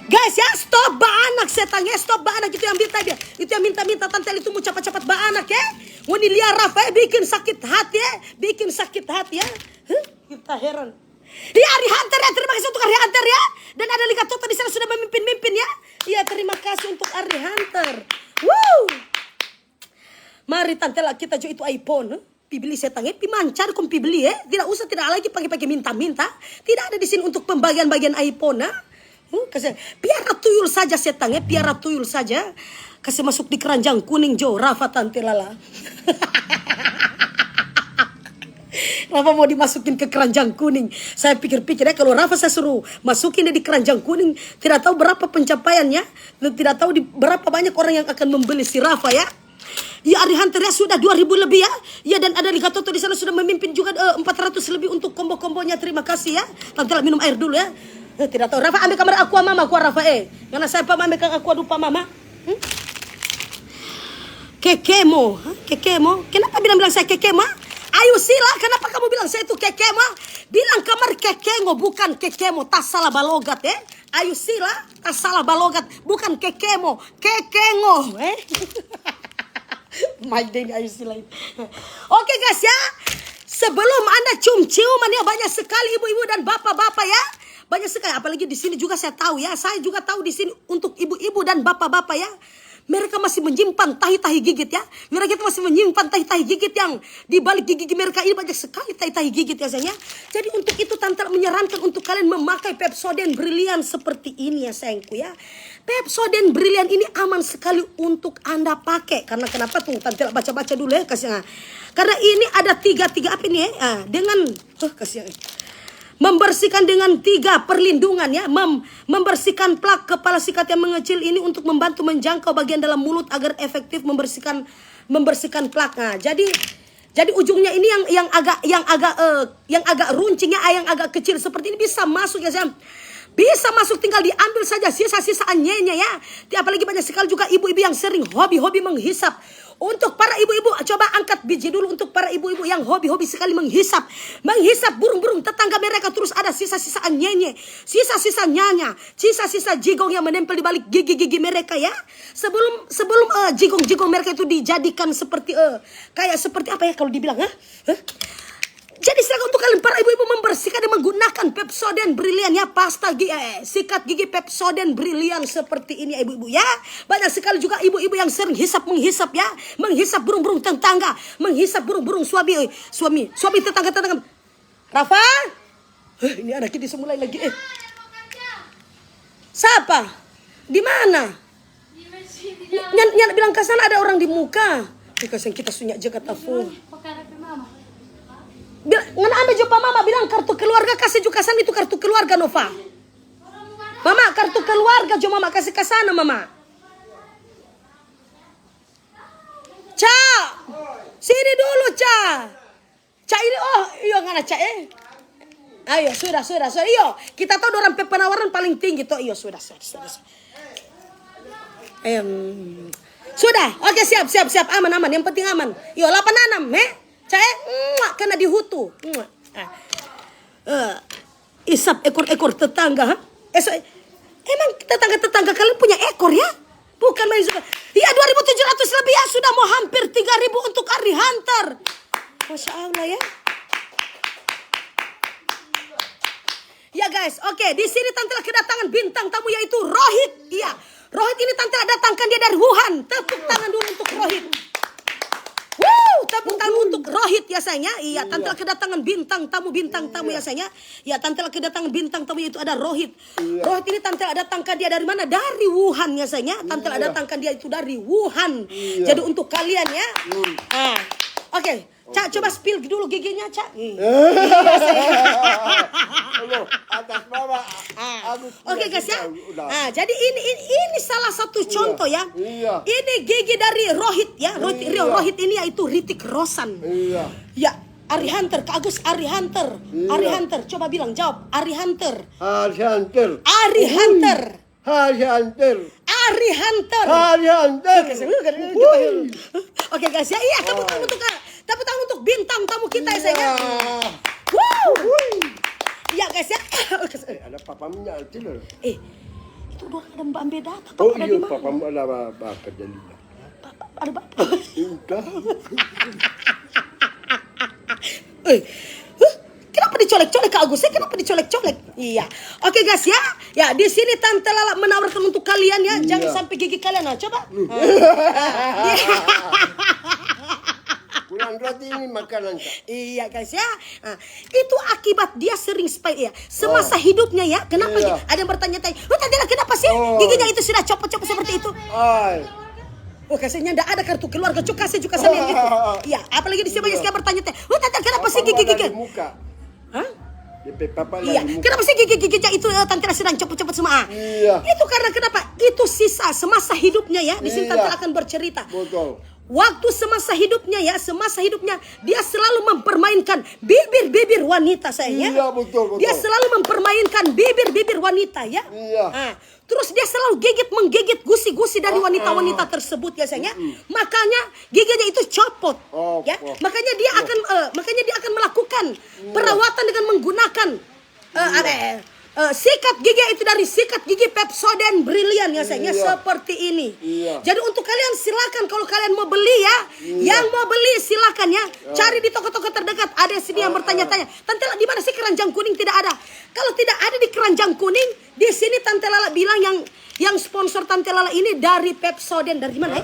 [SPEAKER 1] Guys ya, stop baanak setangnya, stop baanak itu yang minta dia. Itu yang minta tante itu mau cepat-cepat baanak ya. Mau dilihat Rafa bikin sakit hati ya, bikin sakit hati ya. Kita heran. Iya Ari Hunter ya, terima kasih untuk Ari Hunter ya. Dan ada Liga Toto di sana sudah memimpin ya. Iya terima kasih untuk Ari Hunter. Woo. Mari tante lah kita jo itu iPhone. Pibeli setangnya, pimancar kom pibeli ya. Tidak usah tidak lagi pakai minta-minta. Tidak ada di sini untuk pembagian-bagian iPhone ya. Kasih piara tuyul saja setangnya, piara tuyul saja. Kasih masuk di keranjang kuning Jo, Rafa tante lala. Rafa mau dimasukin ke keranjang kuning. Saya pikir-pikir ya kalau Rafa saya suruh masukin dia di keranjang kuning, tidak tahu berapa pencapaiannya, tidak tahu berapa banyak orang yang akan membeli si Rafa ya. Ya Ari Hunter ya sudah 2000 lebih ya. Ya dan ada Liga Toto di sana sudah memimpin juga 400 lebih untuk combo-kombonya. Terima kasih ya. Tante lah minum air dulu ya. Tidak tahu. Rafa ambil kamar aqua Mama, aqua Rafa Karena saya pa ambil aqua dupa Mama. Kekemo. Kenapa bilang saya kekema? Ayo sila, kenapa kamu bilang saya itu kekema? Bilang kamar kekengo bukan kekemo. Tak salah balogat Ayo sila, tak salah balogat, bukan kekemo, kekengo. Mike Denny ayo sila. Oke guys ya. Sebelum Anda cium-ciuman ya, banyak sekali ibu-ibu dan bapak-bapak ya. Banyak sekali, apalagi di sini juga saya tahu ya. Saya juga tahu di sini untuk ibu-ibu dan bapak-bapak ya. Mereka masih menyimpan tahi-tahi gigit ya. Mereka itu masih menyimpan tahi-tahi gigit yang di balik gigi mereka ini banyak sekali tahi-tahi gigit ya sayangnya. Jadi untuk itu tante menyarankan untuk kalian memakai Pepsodent Brilliant seperti ini ya sayangku ya. Pepsodent Brilliant ini aman sekali untuk Anda pakai. Karena kenapa tuh tante baca-baca dulu ya kasih. Karena ini ada tiga apa ini ya. Dengan kasih membersihkan dengan 3 perlindungan ya. Membersihkan plak kepala sikat yang mengecil ini untuk membantu menjangkau bagian dalam mulut agar efektif membersihkan plak. Nah, jadi ujungnya ini yang agak runcing ya, yang agak kecil seperti ini bisa masuk ya sayang. Bisa masuk, tinggal diambil saja sisa-sisa anyenya ya. Apalagi banyak sekali juga ibu-ibu yang sering hobi-hobi menghisap. Untuk para ibu-ibu, coba angkat biji dulu untuk para ibu-ibu yang hobi-hobi sekali menghisap burung-burung tetangga mereka, terus ada sisa-sisa anyenye, sisa-sisa nyanya, sisa-sisa jigong yang menempel di balik gigi-gigi mereka ya. Sebelum jigong-jigong mereka itu dijadikan seperti kayak seperti apa ya kalau dibilang Jadi silakan untuk kalian para ibu-ibu membersihkan dan menggunakan Pepsodent Brilliant ya, pasta gigi sikat gigi Pepsodent Brilliant seperti ini ya ibu-ibu ya. Banyak sekali juga ibu-ibu yang sering menghisap ya, menghisap burung-burung tetangga, menghisap burung-burung suami tetangga. Rafa, ini anak ini semulai lagi Siapa? Di mana? Nyat bilang ke sana ada orang di muka. Kasih kita sunyak jaga tafu. Ngana ambil jumpa Mama bilang kartu keluarga kasih juga sana, itu kartu keluarga Nova. Mama kartu keluarga jo Mama kasih ke sana Mama. Ca, sini dulu Ca. Ca ini iyo ngana Ca Ayo sudah. Iyo kita tahu orang penawaran paling tinggi tuh. Iyo sudah. Sudah. Oke siap aman. Yang penting aman. Iyo 86 kena dihutu. Isap ekor-ekor tetangga. Emang tetangga-tetangga kalian punya ekor ya? Bukan main suka. Iya 2.700 lebih ya. Sudah mau hampir 3.000 untuk Ari Hunter. Masya Allah ya. Ya guys, oke. Di sini Tante kedatangan bintang tamu yaitu Rohit. Iya. Rohit ini Tante datangkan dia dari Wuhan. Tepuk tangan dulu untuk Rohit. Tepuk tangan untuk Rohit ya sayangnya. Iya, Tante kedatangan bintang tamu ya sayangnya. Ya, Tante kedatangan bintang tamu itu ada Rohit. Rohit ini Tante datangkan dia dari mana? Dari Wuhan ya sayangnya. Tante datangkan dia itu dari Wuhan. Jadi untuk kalian ya. Oke. Cak, coba spill dulu giginya, Cak.
[SPEAKER 3] Atas bawah.
[SPEAKER 1] Oke guys ya. Jadi ini salah satu contoh ya. Ini gigi dari Rohit ya. Rohit ini yaitu Hrithik Roshan. Ya, Ari Hunter, Kak Agus, Ari Hunter. Ari Hunter, coba bilang, jawab. Ari Hunter.
[SPEAKER 3] Ari Hunter.
[SPEAKER 1] Ari Hunter.
[SPEAKER 3] Ari Hunter.
[SPEAKER 1] Ari Hunter.
[SPEAKER 3] Ari Hunter.
[SPEAKER 1] Oke guys ya. Iya, tepuk tangan untuk bintang tamu kita ya sayang. Iya guys ya.
[SPEAKER 3] Ada papamu itu loh.
[SPEAKER 1] Itu udah ada Mbak Beda.
[SPEAKER 3] Oh iya, papamu ada apa kerja dia?
[SPEAKER 1] Ada bapak.
[SPEAKER 3] Udah.
[SPEAKER 1] Kenapa dicolek-colek Kak Agus? Kenapa dicolek-colek? Iya. Oke guys ya. Ya di sini Tante Lala menawarkan untuk kalian ya. Jangan sampai gigi kalian. Coba.
[SPEAKER 3] Bulan roti ini makanan.
[SPEAKER 1] Iya guys ya. Itu akibat dia sering ya. Semasa hidupnya ya. Kenapa? Ada yang bertanya-tanya. Tante Lala kenapa sih giginya itu sudah copot-copot seperti itu? Kasihnya enggak ada kartu keluarga. Kasih juga sama yang itu. Iya. Apalagi di sini banyak sekali bertanya-tanya. Tante kenapa sih gigi-gigi? Iya. Kenapa sih gigi-giginya itu Tante sedang copot-copot semua?
[SPEAKER 3] Iya.
[SPEAKER 1] Itu karena kenapa? Itu sisa semasa hidupnya ya. Di sini Tante akan bercerita.
[SPEAKER 3] Betul.
[SPEAKER 1] Waktu semasa hidupnya dia selalu mempermainkan bibir-bibir wanita sayangnya.
[SPEAKER 3] Iya, betul.
[SPEAKER 1] Dia selalu mempermainkan bibir-bibir wanita ya.
[SPEAKER 3] Iya.
[SPEAKER 1] Terus dia selalu menggigit gusi-gusi dari wanita-wanita tersebut ya sayangnya. Makanya giginya itu copot ya. Makanya dia akan melakukan perawatan dengan menggunakan sikat gigi itu dari sikat gigi Pepsodent Brilliant ya sayangnya seperti ini. Jadi untuk kalian silakan kalau kalian mau beli ya, yang mau beli silakan ya, cari di toko-toko terdekat. Ada sini yang bertanya-tanya, Tante Lala di mana sih keranjang kuning? Tidak ada. Kalau tidak ada di keranjang kuning, di sini Tante Lala bilang yang sponsor Tante Lala ini dari Pepsodent dari mana ya?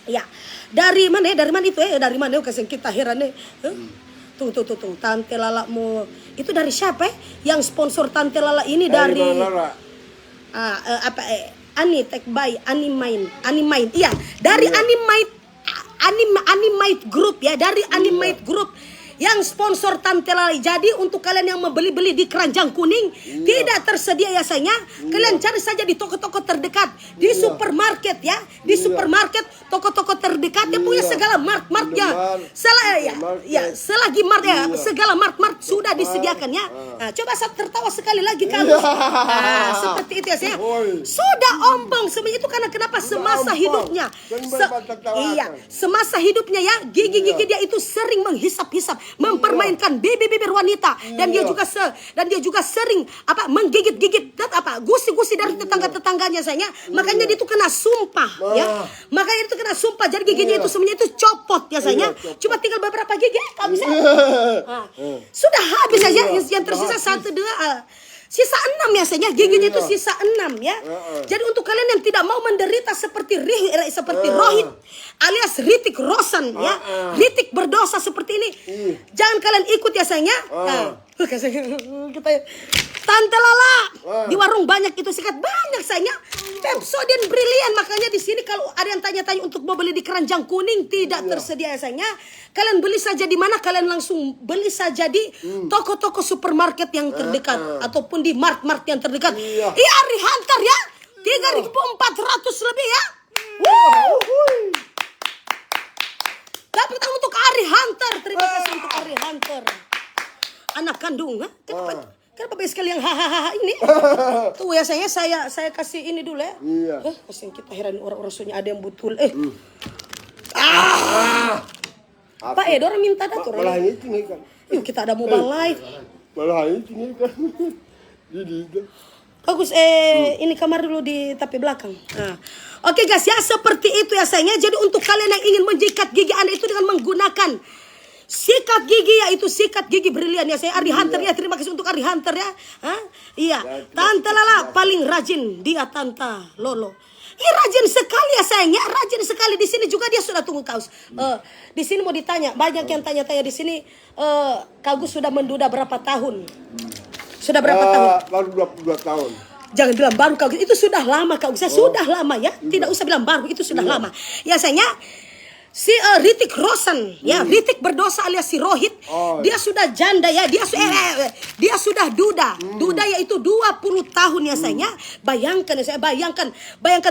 [SPEAKER 1] Ya, dari mana ya? Dari mana itu ya? Dari mana? Kasih kita heran nih. Tuh. Tante Lala mau itu dari siapa ya? Yang sponsor Tante Lala ini dari Tech by Animate. Iya, dari Animate Group ya, dari Animate Group yang sponsor Tante Lala. Jadi untuk kalian yang membeli di keranjang kuning tidak tersedia ya sayangnya. Kalian cari saja di toko-toko terdekat, di supermarket ya, di supermarket, toko-toko terdekat yang punya segala mart-martnya. Selagi mart ya, segala mart sudah disediakan ya. Coba saya tertawa sekali lagi kalau seperti itu ya sayang. Sudah ombong semuanya itu karena kenapa? Semasa hidupnya. Semasa hidupnya ya, gigi-gigi dia itu sering menghisap-hisap, mempermainkan bibir-bibir wanita dan dia juga sering menggigit-gigit gusi-gusi dari tetangga-tetangganya sayangnya. Makanya dia itu kena sumpah ya. Makanya itu kena sumpah. Jadi giginya itu semuanya itu copot ya sayangnya. Cuma tinggal beberapa gigi habis. Sudah habis saja. Yang tersisa 1 2 sisa 6 ya sayangnya. Giginya itu sisa 6 ya. Jadi untuk kalian yang tidak mau menderita seperti Rohit alias Hrithik Roshan ya, Hrithik berdosa seperti ini, jangan kalian ikut ya sayangnya. Tante Lala di warung banyak itu sikat banyak sayangnya Pepsodent Brilliant. Makanya di sini kalau ada yang tanya-tanya untuk mau beli di keranjang kuning tidak tersedia ya sayangnya. Kalian beli saja di mana? Kalian langsung beli saja di toko-toko supermarket yang terdekat ataupun di mart-mart yang terdekat. Iya, Ari Hunter ya, 3.400 lebih ya. Tepuk tangan untuk Ari Hunter. Terima kasih untuk Ari Hunter. Anak kandung, kenapa banyak sekali yang hahaha ini? Tuh ya saya kasih ini dulu ya. Kasih kita heran orang-orang soalnya ada yang betul. Pak orang minta datur.
[SPEAKER 3] Malah ini kan.
[SPEAKER 1] Yuk kita ada mobile live.
[SPEAKER 3] Malah ini kan. Jadi
[SPEAKER 1] Bagus, ini kamar dulu di tapi belakang. Nah. Oke guys ya, seperti itu ya sayangnya. Jadi untuk kalian yang ingin menjikat gigi Anda itu dengan menggunakan sikat gigi, yaitu sikat gigi brilian ya saya. Ari Hunter ya, terima kasih untuk Ari Hunter ya. Hah? Iya, Tante Lala paling rajin, dia Tante Lolo. Iya rajin sekali ya sayangnya, rajin sekali. Di sini juga dia sudah tunggu kaos. Di sini mau ditanya, banyak yang tanya-tanya di sini. Kak Gus sudah menduda berapa tahun? Sudah berapa tahun?
[SPEAKER 3] Baru 22 tahun.
[SPEAKER 1] Jangan bilang baru Kak Gus, itu sudah lama Kak Gus. Sudah lama ya, tidak usah bilang baru, itu sudah lama. Ya sayangnya. Si Ritik Roshan, ya Ritik berdosa alias si Rohit, dia sudah janda ya, dia sudah duda, duda yaitu 20 tahun ya sayangnya. Bayangkan ya saya, bayangkan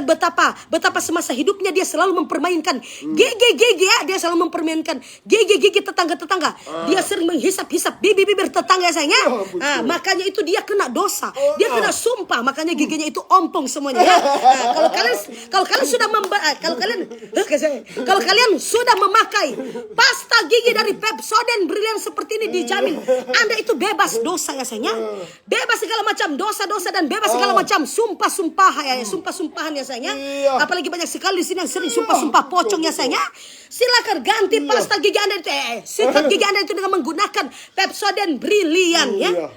[SPEAKER 1] betapa semasa hidupnya dia selalu mempermainkan gigi ya, dia selalu mempermainkan gigi tetangga, dia sering menghisap-hisap bibir tetangga ya sayangnya. Makanya itu dia kena dosa, dia kena sumpah, makanya giginya itu ompong semuanya ya. Kalau kalian sudah memakai pasta gigi dari Pepsodent Brilliant seperti ini, dijamin Anda itu bebas dosa ya sayangnya. Bebas segala macam dosa-dosa dan bebas segala macam sumpah-sumpahan ya sayangnya. Apalagi banyak sekali di sini yang sering sumpah-sumpah pocong ya sayangnya. Silakan ganti pasta gigi Anda itu, sikat gigi Anda itu dengan menggunakan Pepsodent Brilliant ya.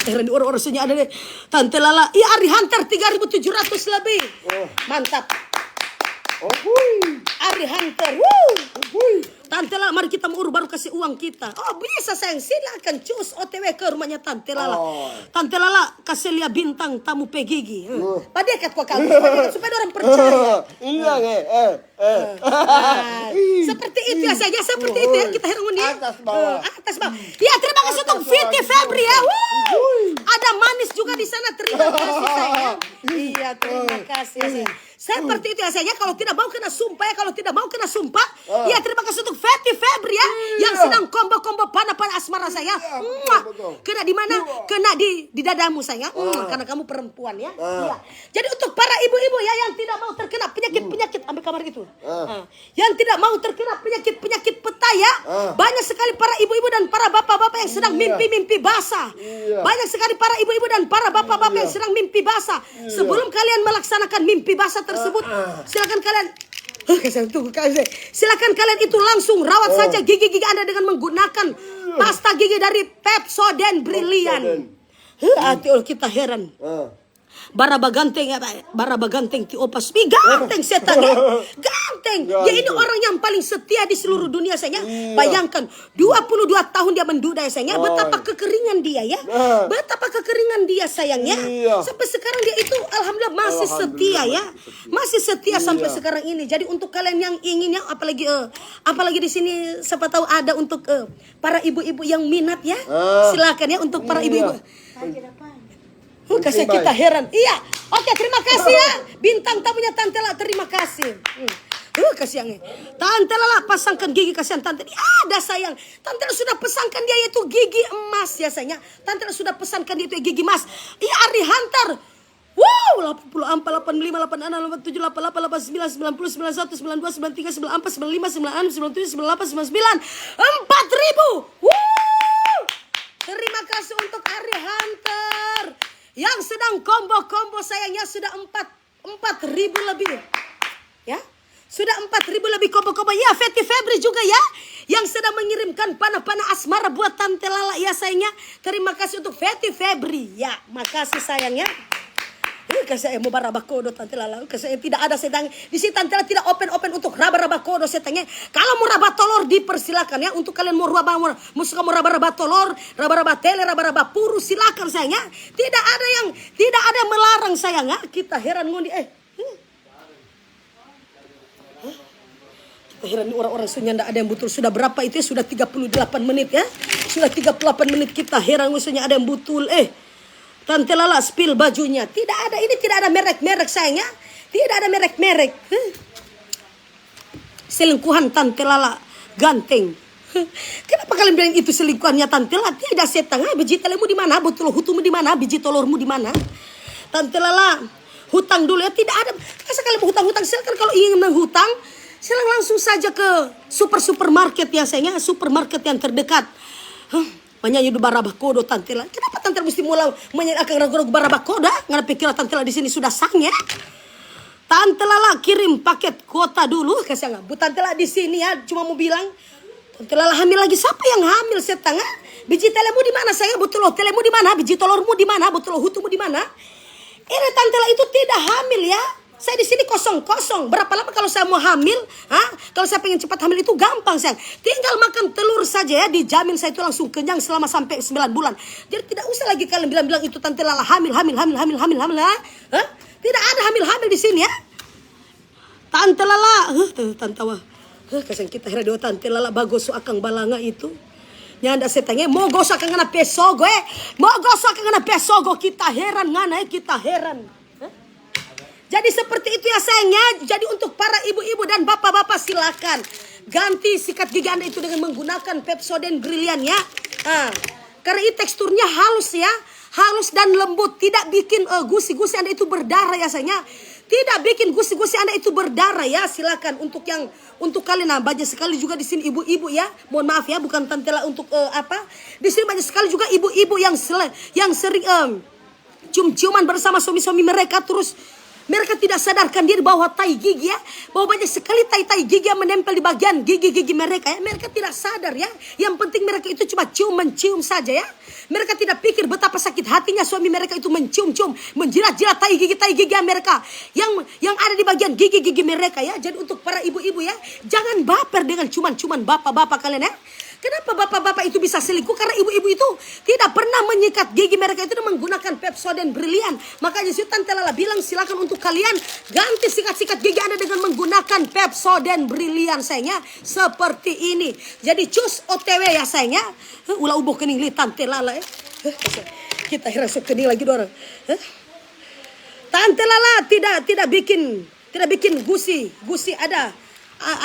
[SPEAKER 1] Orang-orang sunya ada deh. Tante Lala, iya Ari Hunter 3.700 lebih. Mantap. Ari Hunter, Tante Lala, mari kita mau baru kasih uang kita. Oh bisa sayang, silakan cus OTW ke rumahnya Tante Lala. Tante Lala kasih lihat bintang tamu PGG. Pada kat supaya orang percaya.
[SPEAKER 3] Iya
[SPEAKER 1] Seperti itu ya saja, seperti itu ya kita heran ini.
[SPEAKER 3] Atas bawah.
[SPEAKER 1] Ya terima kasih untuk Viti Febri ya. Ada manis juga di sana, terima kasih sayang. Iya terima kasih ya sayang. Seperti itu ya sayangnya, kalau tidak mau kena sumpah ya, ya terima kasih untuk Viti Febri ya, yang sedang combo-combo panah-panah asmara saya. Kena di mana? Kena di dadamu sayang. Karena kamu perempuan ya. Iya. Jadi untuk para ibu-ibu ya yang tidak mau terkena penyakit-penyakit, ambil kamar itu. Yang tidak mau terkena penyakit-penyakit petaya, banyak sekali para ibu-ibu dan para bapak-bapak yang sedang mimpi-mimpi basah. Banyak sekali para ibu-ibu dan para bapak-bapak yang sedang mimpi basah. Sebelum kalian melaksanakan mimpi basah tersebut, silakan kalian itu langsung rawat saja gigi-gigi Anda dengan menggunakan pasta gigi dari Pepsodent Brilliant. Kita heran. Baraba ganteng ti opas. Ganteng setan ya. Ganteng. Dia ini orang yang paling setia di seluruh dunia sayangnya. Bayangkan 22 tahun dia menduda ya sayangnya. Betapa kekeringan dia ya. Betapa kekeringan dia sayangnya. Sampai sekarang dia itu alhamdulillah masih setia ya. Masih setia sampai sekarang ini. Jadi untuk kalian yang ingin ya, apalagi di sini siapa tahu ada untuk para ibu-ibu yang minat ya. Silakan ya untuk para ibu-ibu. Kasih kita heran. Iya. Oke, terima kasih ya. Bintang tamunya Tante Lala, terima kasih. Kasihan. Tante Lala pasangkan gigi, kasihan Tante. Ada sayang. Tante Lala sudah pesankan dia yaitu gigi emas ya sayangnya. Tante Lala sudah pesankan dia itu gigi emas. Iya Ari Hunter. Wow, 84, 85, 86, 87, 88, 89, 90, 91, 92, 93, 94, 95, 96, 97, 98, 99. 4.000. Terima kasih untuk Ari Hunter yang sedang combo sayangnya sudah 4.000 lebih ya, sudah 4.000 lebih combo ya. Viti Febri juga ya yang sedang mengirimkan panah-panah asmara buat Tante Lala ya sayangnya. Terima kasih untuk Viti Febri ya, makasih sayangnya. Kasih mau raba kodo Tante Lala. Kasih tidak ada sedang di sini Tante Lala tidak open untuk raba kodo setangnya. Kalau mau raba telur dipersilakan ya. Untuk kalian mau suka mau raba telur, raba tele, raba puru silakan sayangnya. Tidak ada melarang sayangnya. Kita heran ngundi Kita heran orang-orang sunya tidak ada yang betul. Sudah berapa itu ya? Sudah 38 menit ya. Sudah 38 menit kita heran musuhnya ada yang betul. Tante Lala spill bajunya. Tidak ada, ini tidak ada merek-merek sayangnya. Tidak ada merek-merek. Selingkuhan Tante Lala ganteng. Kenapa kalian bilang itu selingkuhannya Tante Lala? Tidak setang. Biji telemu di mana? Betul hutumu di mana? Biji telurmu di mana? Tante Lala hutang dulu ya. Tidak ada. Masa kalian mau hutang-hutang? Silakan kalau ingin menghutang, silakan langsung saja ke supermarket ya sayangnya. Supermarket yang terdekat. Menyanyi du barabakodo tante lah. Kenapa tante mesti mulai menyanyi akan ragu-ragu barabakoda? Ngana pikir tante lah di sini sudah sang ya. Tante Lala kirim paket kuota dulu kasih nggak? Bu tante lah di sini ya, cuma mau bilang tante Lala hamil lagi. Siapa yang hamil setengah? Biji telemu di mana sayang? Betul loh, telemu di mana? Biji telurmu di mana? Betul loh, hutumu di mana? Ini tante Lala itu tidak hamil ya. Saya di sini kosong-kosong. Berapa lama kalau saya mau hamil? Kalau saya pengen cepat hamil itu gampang sayang. Tinggal makan telur saja ya, dijamin saya itu langsung kenyang selama sampai 9 bulan. Jadi tidak usah lagi kalian bilang-bilang itu tante Lala hamil. Hah? Tidak ada hamil-hamil di sini ya. Tante Lala, tante wah. Kasih kita hera dua tante Lala bagus akang balanga itu. Nyanda setengah mau gosok akang ngana pesogo Mau gosok akang ngana pesogo kita heran ngana kita heran. Jadi seperti itu ya sayangnya. Jadi untuk para ibu-ibu dan bapak-bapak silakan ganti sikat gigi Anda itu dengan menggunakan Pepsodent Brilliant ya. Karena ini teksturnya halus ya. Halus dan lembut, tidak bikin gusi-gusi Anda itu berdarah ya sayangnya. Tidak bikin gusi-gusi Anda itu berdarah ya. Silakan untuk kalian. Nah, banyak sekali juga di sini ibu-ibu ya. Mohon maaf ya, bukan tante lah untuk apa. Di sini banyak sekali juga ibu-ibu yang sering cium-ciuman bersama suami-suami mereka, terus mereka tidak sadarkan diri bahwa tai gigi ya, bahwa banyak sekali tai gigi yang menempel di bagian gigi-gigi mereka ya. Mereka tidak sadar ya. Yang penting mereka itu cuma mencium saja ya. Mereka tidak pikir betapa sakit hatinya suami mereka itu mencium-cium, menjilat-jilat tai gigi mereka yang ada di bagian gigi-gigi mereka ya. Jadi untuk para ibu-ibu ya, jangan baper dengan cuman bapak-bapak kalian ya. Kenapa bapak-bapak itu bisa selingkuh? Karena ibu-ibu itu tidak pernah menyikat gigi mereka itu dengan menggunakan Pepsodent Brilliant. Makanya tante Lala bilang silakan untuk kalian ganti sikat-sikat gigi Anda dengan menggunakan Pepsodent Brilliant sayangnya. Seperti ini. Jadi cus OTW ya sayangnya. Ulah ubuh kening li tante Lala ya. Kita hirasuk kening lagi dorang. Tante Lala tidak bikin gusi ada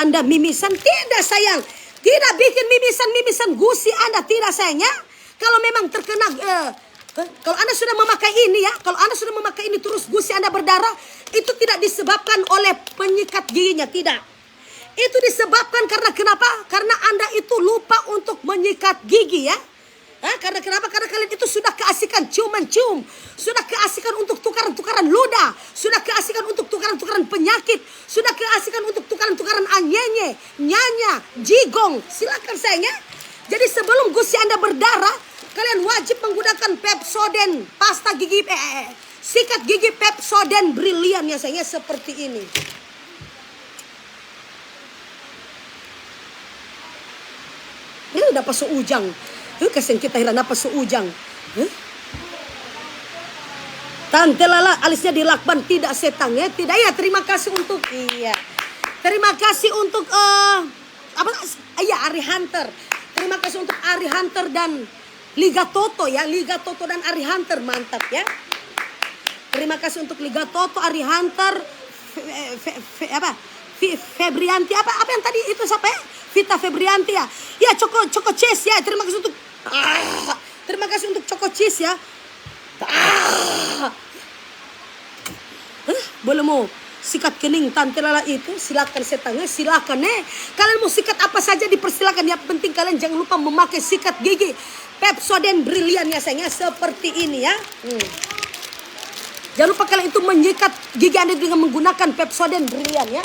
[SPEAKER 1] Anda mimisan, tidak sayang. Tidak bikin mimisan gusi Anda, tidak sayangnya. Kalau memang terkena kalau Anda sudah memakai ini ya, kalau Anda sudah memakai ini terus gusi Anda berdarah, itu tidak disebabkan oleh penyikat giginya, tidak. Itu disebabkan karena kenapa? Karena Anda itu lupa untuk menyikat gigi ya. Karena kenapa? Karena kalian itu sudah keasikan ciuman-cium, sudah keasikan untuk tukaran-tukaran ludah, sudah keasikan untuk tukaran-tukaran penyakit, sudah keasikan untuk tukaran-tukaran anyenye, nyanya, jigong. Silakan sayangnya. Jadi sebelum gusi Anda berdarah, kalian wajib menggunakan Pepsodent pasta gigi, sikat gigi Pepsodent Brilliant ya sayangnya, seperti ini. Ini udah pas seujang. Kasih kita hilang apa seujang. Tante Lala alisnya dilakban tidak setang ya. Tidak ya, terima kasih untuk terima kasih untuk Ari Hunter. Terima kasih untuk Ari Hunter dan Liga Toto ya. Liga Toto dan Ari Hunter, mantap ya. Terima kasih untuk Liga Toto, Ari Hunter, Febrianti apa yang tadi itu siapa ya? Vita Febrianti ya. Ya Choco Cheese ya. Terima kasih untuk terima kasih untuk Choco Cheese ya. Boleh mau sikat kening tante Lala itu, silakan setangnya, silakan Kalian mau sikat apa saja dipersilakan. Yang penting kalian jangan lupa memakai sikat gigi Pepsodent Brilliant ya sayangnya, seperti ini ya. Jangan lupa kalian itu menyikat gigi Anda dengan menggunakan Pepsodent Brilliant ya.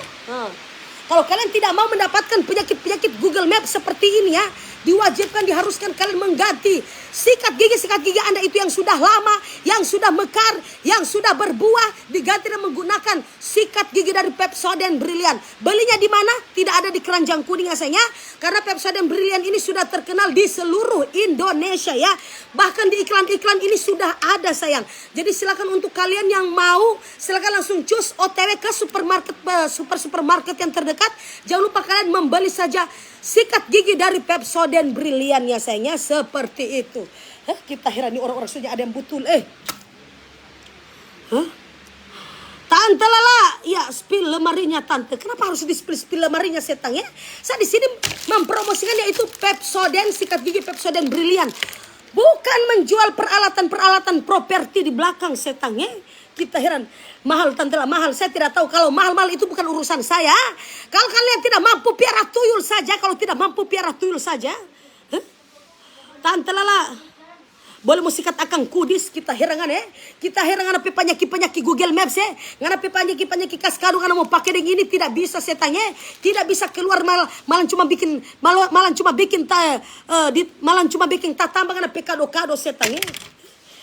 [SPEAKER 1] Kalau kalian tidak mau mendapatkan penyakit-penyakit Google Maps seperti ini ya, diwajibkan, diharuskan kalian mengganti sikat gigi Anda itu yang sudah lama, yang sudah mekar, yang sudah berbuah, diganti dengan menggunakan sikat gigi dari Pepsodent Brilliant. Belinya di mana? Tidak ada di keranjang kuning ya sayangnya, karena Pepsodent Brilliant ini sudah terkenal di seluruh Indonesia ya. Bahkan di iklan-iklan ini sudah ada sayang. Jadi silakan untuk kalian yang mau, silakan langsung cus OTW ke supermarket yang terdekat. Jangan lupa kalian membeli saja sikat gigi dari Pepsodent Brilliant ya sayangnya, seperti itu. Kita heran nih orang-orang sudah ada yang betul. Tante Lala, ya spill lemarinya tante. Kenapa harus di spill lemarinya setang ya? Saya di sini mempromosikan yaitu Pepsodent, sikat gigi Pepsodent Brilliant. Bukan menjual peralatan properti di belakang setang ya. Kita heran, mahal tante lah, mahal. Saya tidak tahu, kalau mahal-mahal itu bukan urusan saya. Kalau kalian tidak mampu piara tuyul saja, kalau tidak mampu piara tuyul saja, Tante Lala, boleh musikat akan kudis kita herangan kita herangan apa penyaki Google Maps ngana penyaki kaskado ngana mau pakai dengan ini tidak bisa setanya tidak bisa keluar malah cuma bikin tambah ngana kado setanya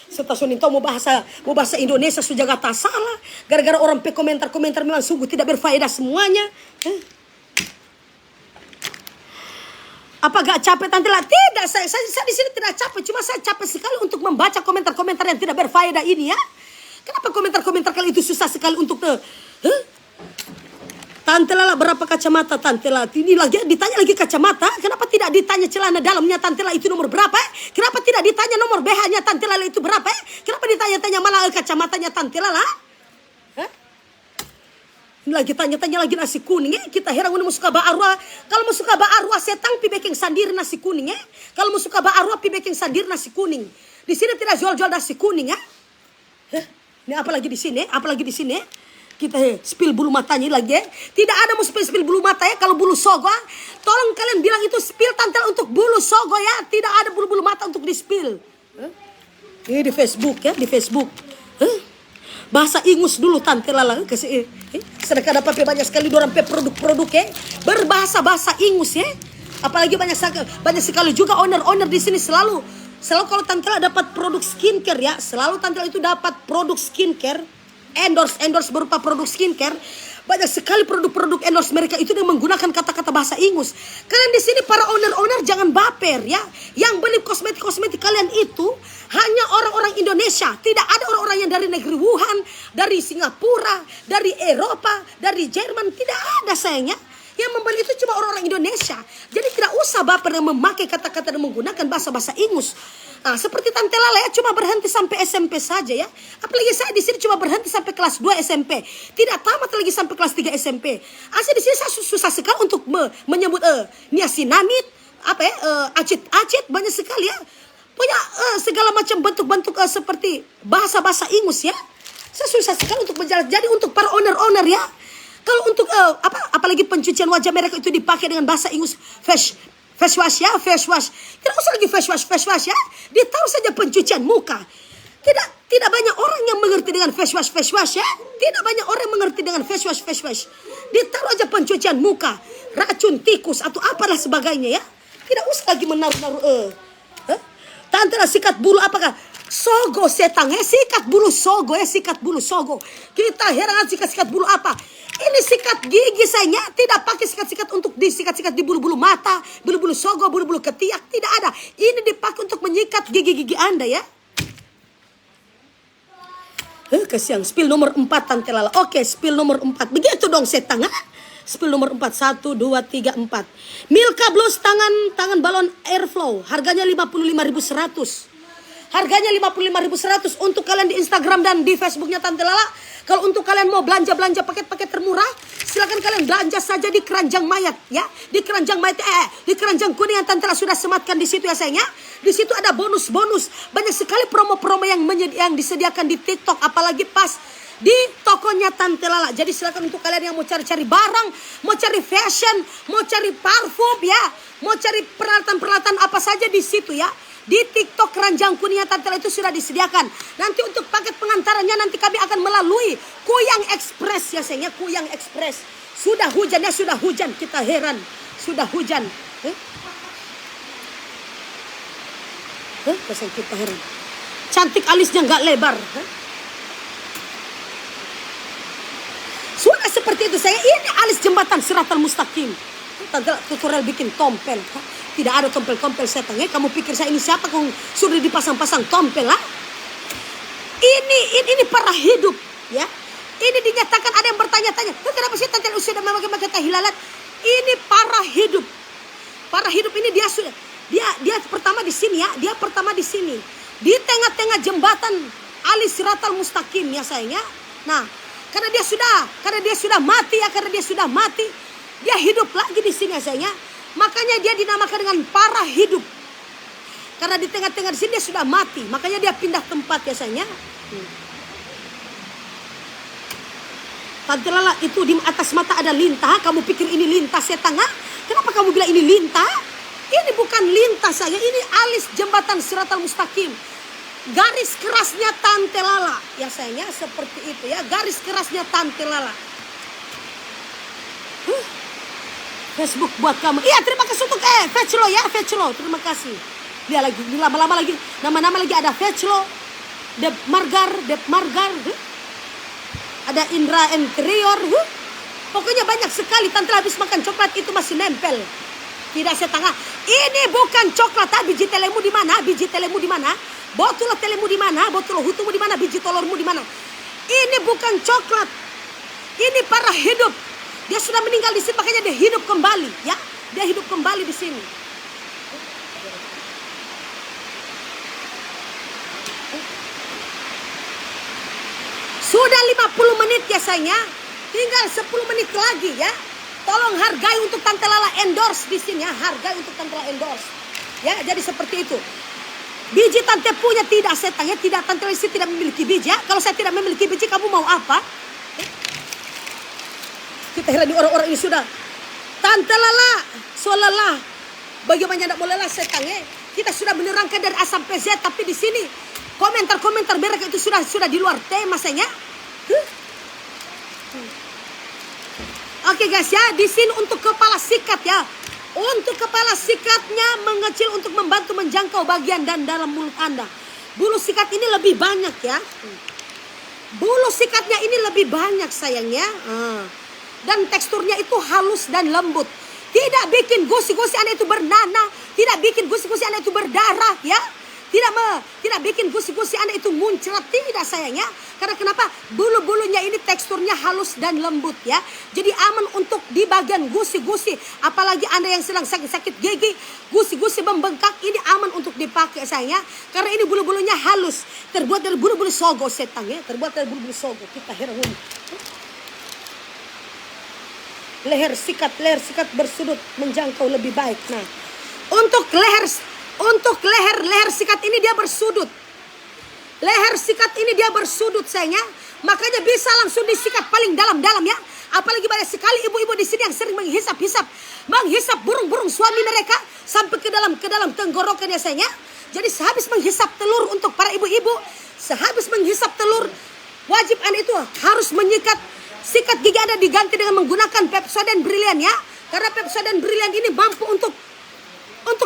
[SPEAKER 1] stasiun itu mau bahasa Indonesia sudah gak salah gara-gara orang komentar memang sungguh tidak berfaedah semuanya. Apa gak capek Tante Lala? Tidak, saya di sini tidak capek. Cuma saya capek sekali untuk membaca komentar-komentar yang tidak berfaedah ini ya. Kenapa komentar-komentar kali itu susah sekali untuk Tante Lala berapa kacamata Tante Lala? Ini lagi ditanya lagi kacamata. Kenapa tidak ditanya celana dalamnya Tante Lala itu nomor berapa? Kenapa tidak ditanya nomor BH-nya Tante Lala itu berapa? Kenapa ditanya-tanya malah kacamatanya Tante Lala? Lagi tanya-tanya lagi nasi kuning kita heran mau suka arwah. Kalau mau suka arwah setang pi baking sandir nasi kuning Kalau mau suka arwah pi baking sandir nasi kuning. Di sini tidak jual-jual nasi kuning Ini apalagi di sini? Kita spill bulu matanya lagi Tidak ada mau spill bulu mata kalau bulu sogo. Tolong kalian bilang itu spill Tante untuk bulu sogo ya. Tidak ada bulu-bulu mata untuk di spill. Ini di Facebook di Facebook. Bahasa ingus dulu Tante Lala sedangkan dapat banyak sekali orang produk-produk berbahasa ingus apalagi banyak sekali juga owner di sini selalu kalau Tante Lala dapat produk skincare selalu Tante Lala itu dapat produk skincare endorse berupa produk skincare. Banyak sekali produk-produk endorse mereka itu yang menggunakan kata-kata bahasa ingus. Kalian di sini para owner jangan baper ya. Yang beli kosmetik kalian itu hanya orang-orang Indonesia. Tidak ada orang-orang yang dari negeri Wuhan, dari Singapura, dari Eropa, dari Jerman. Tidak ada sayangnya. Yang membeli itu cuma orang-orang Indonesia. Jadi tidak usah baper yang memakai kata-kata dan menggunakan bahasa-bahasa ingus. Nah, seperti Tante Lala cuma berhenti sampai SMP saja ya. Apalagi saya di sini cuma berhenti sampai kelas 2 SMP. Tidak tamat lagi sampai kelas 3 SMP. Asli di sini saya susah sekali untuk menyebut niasinamid, acid banyak sekali ya. Punya segala macam bentuk-bentuk seperti bahasa-bahasa ingus ya. Saya susah sekali untuk menjelaskan. Jadi untuk para owner ya. Kalau untuk apalagi pencucian wajah mereka itu dipakai dengan bahasa ingus face wash. Tidak usah lagi face wash ya. Ditaruh saja pencucian muka. Tidak banyak orang yang mengerti dengan face wash ya. Tidak banyak orang yang mengerti dengan face wash. Ditaruh aja pencucian muka, racun tikus atau apalah sebagainya ya. Tidak usah lagi menaruh Tante Lala sikat bulu apakah? Sogo setang sikat bulu sogo Kita heran sikat bulu apa? Ini sikat gigi sayangnya. Tidak pakai sikat-sikat untuk disikat-sikat di bulu-bulu mata, bulu-bulu sogo, bulu-bulu ketiak. Tidak ada. Ini dipakai untuk menyikat gigi-gigi Anda ya. Kasihan. Spill nomor 4 Tante Lala. Oke, spill nomor 4. Begitu dong setang Spill nomor 4. 1, 2, 3, 4. Milka Blues tangan balon airflow. Harganya 55.100. Harganya 55.100 untuk kalian di Instagram dan di Facebooknya Tante Lala. Kalau untuk kalian mau belanja paket-paket termurah, silakan kalian belanja saja di keranjang mayat ya. Di keranjang mayat di keranjang kuning yang Tante Lala sudah sematkan di situ ya sayangnya. Di situ ada bonus-bonus. Banyak sekali promo-promo yang disediakan di TikTok apalagi pas di tokonya Tante Lala. Jadi silakan untuk kalian yang mau cari-cari barang, mau cari fashion, mau cari parfum ya, mau cari peralatan-peralatan apa saja di situ ya. Di TikTok keranjang kuningnya Tante Lala itu sudah disediakan. Nanti untuk paket pengantarannya nanti kami akan melalui Kuyang Express ya sayangnya, Kuyang Express. Sudah hujan. Kita heran. Sudah hujan. Kita heran. Cantik alisnya nggak lebar. Sudah seperti itu saya. Ini alis jembatan Siratal Mustaqim. Tante Lala tutorial bikin tompel. Tidak ada tompel-tompel setang Kamu pikir saya ini siapa kau sudah dipasang-pasang tompel Ini para hidup ya. Ini dinyatakan ada yang bertanya-tanya, kenapa sih Tante Lala sudah memakai tahilalat? Ini para hidup. Para hidup ini dia pertama di sini ya. Dia pertama di sini. Di tengah-tengah jembatan alis Siratal Mustaqim ya sayangnya. Nah, karena dia sudah mati, dia hidup lagi di sini ya sayangnya. Makanya dia dinamakan dengan para hidup. Karena di tengah-tengah di sini dia sudah mati. Makanya dia pindah tempat ya sayangnya. Tante Lala itu di atas mata ada lintah. Kamu pikir ini lintah setengah? Kenapa kamu bilang ini lintah? Ini bukan lintas saya, ini alis jembatan Siratal Mustaqim. Garis kerasnya Tante Lala. Ya sayangnya seperti itu ya, garis kerasnya Tante Lala. Facebook buat kamu. Iya, terima kasih untuk Fetchlo ya, Fetchlo. Terima kasih. Dia lagi lama-lama lagi nama-nama lagi ada Fetchlo, Dep Margar. Ada Indra Interior. Pokoknya banyak sekali. Tante habis makan coklat itu masih nempel. Tidak setengah. Ini bukan coklat, biji telemu di mana? Biji telemu di mana? Botol telemu di mana? Botol hutumu di mana? Biji telurmu di mana? Ini bukan coklat. Ini para hidup. Dia sudah meninggal di sini, makanya dia hidup kembali, ya. Dia hidup kembali di sini. Sudah 50 menit ya sayangnya. Tinggal 10 menit lagi ya. Tolong hargai untuk Tante Lala endorse di sini ya. Hargai untuk Tante Lala endorse. Ya, jadi seperti itu. Biji Tante punya tidak setangnya, tidak Tante Lala tidak memiliki biji ya. Kalau saya tidak memiliki biji, kamu mau apa? Kita heran di orang-orang ini sudah. Tante Lala, so lelah. Bagaimana tidak mau lelah setangnya? Kita sudah menerangkan dari A sampai Z, tapi di sini komentar-komentar mereka itu sudah di luar tema sayangnya. Oke guys ya, di sini untuk kepala sikat ya. Untuk kepala sikatnya mengecil untuk membantu menjangkau bagian dan dalam mulut Anda. Bulu sikat ini lebih banyak ya. Bulu sikatnya ini lebih banyak sayangnya. Dan teksturnya itu halus dan lembut. Tidak bikin gusi-gusi Anda itu bernanah. Tidak bikin gusi-gusi Anda itu berdarah ya. Tidak bikin gusi-gusi Anda itu muncrat. Tidak sayangnya. Karena kenapa? Bulu-bulunya ini teksturnya halus dan lembut ya. Jadi aman untuk di bagian gusi-gusi. Apalagi Anda yang sedang sakit-sakit gigi. Gusi-gusi membengkak. Ini aman untuk dipakai sayangnya. Karena ini bulu-bulunya halus. Terbuat dari bulu-bulu sogo setang ya. Terbuat dari bulu-bulu sogo. Kita heran. Leher sikat bersudut menjangkau lebih baik. Nah, untuk leher sikat ini dia bersudut. Leher sikat ini dia bersudut sayangnya. Makanya bisa langsung disikat paling dalam-dalam ya. Apalagi banyak sekali ibu-ibu di sini yang sering menghisap burung-burung suami mereka sampai ke dalam tenggorokan ya sayangnya. Jadi sehabis menghisap telur untuk para ibu-ibu, sehabis menghisap telur, wajib Anda itu harus menyikat. Sikat gigi Anda diganti dengan menggunakan Pepsodent Brilliant ya. Karena Pepsodent Brilliant ini mampu untuk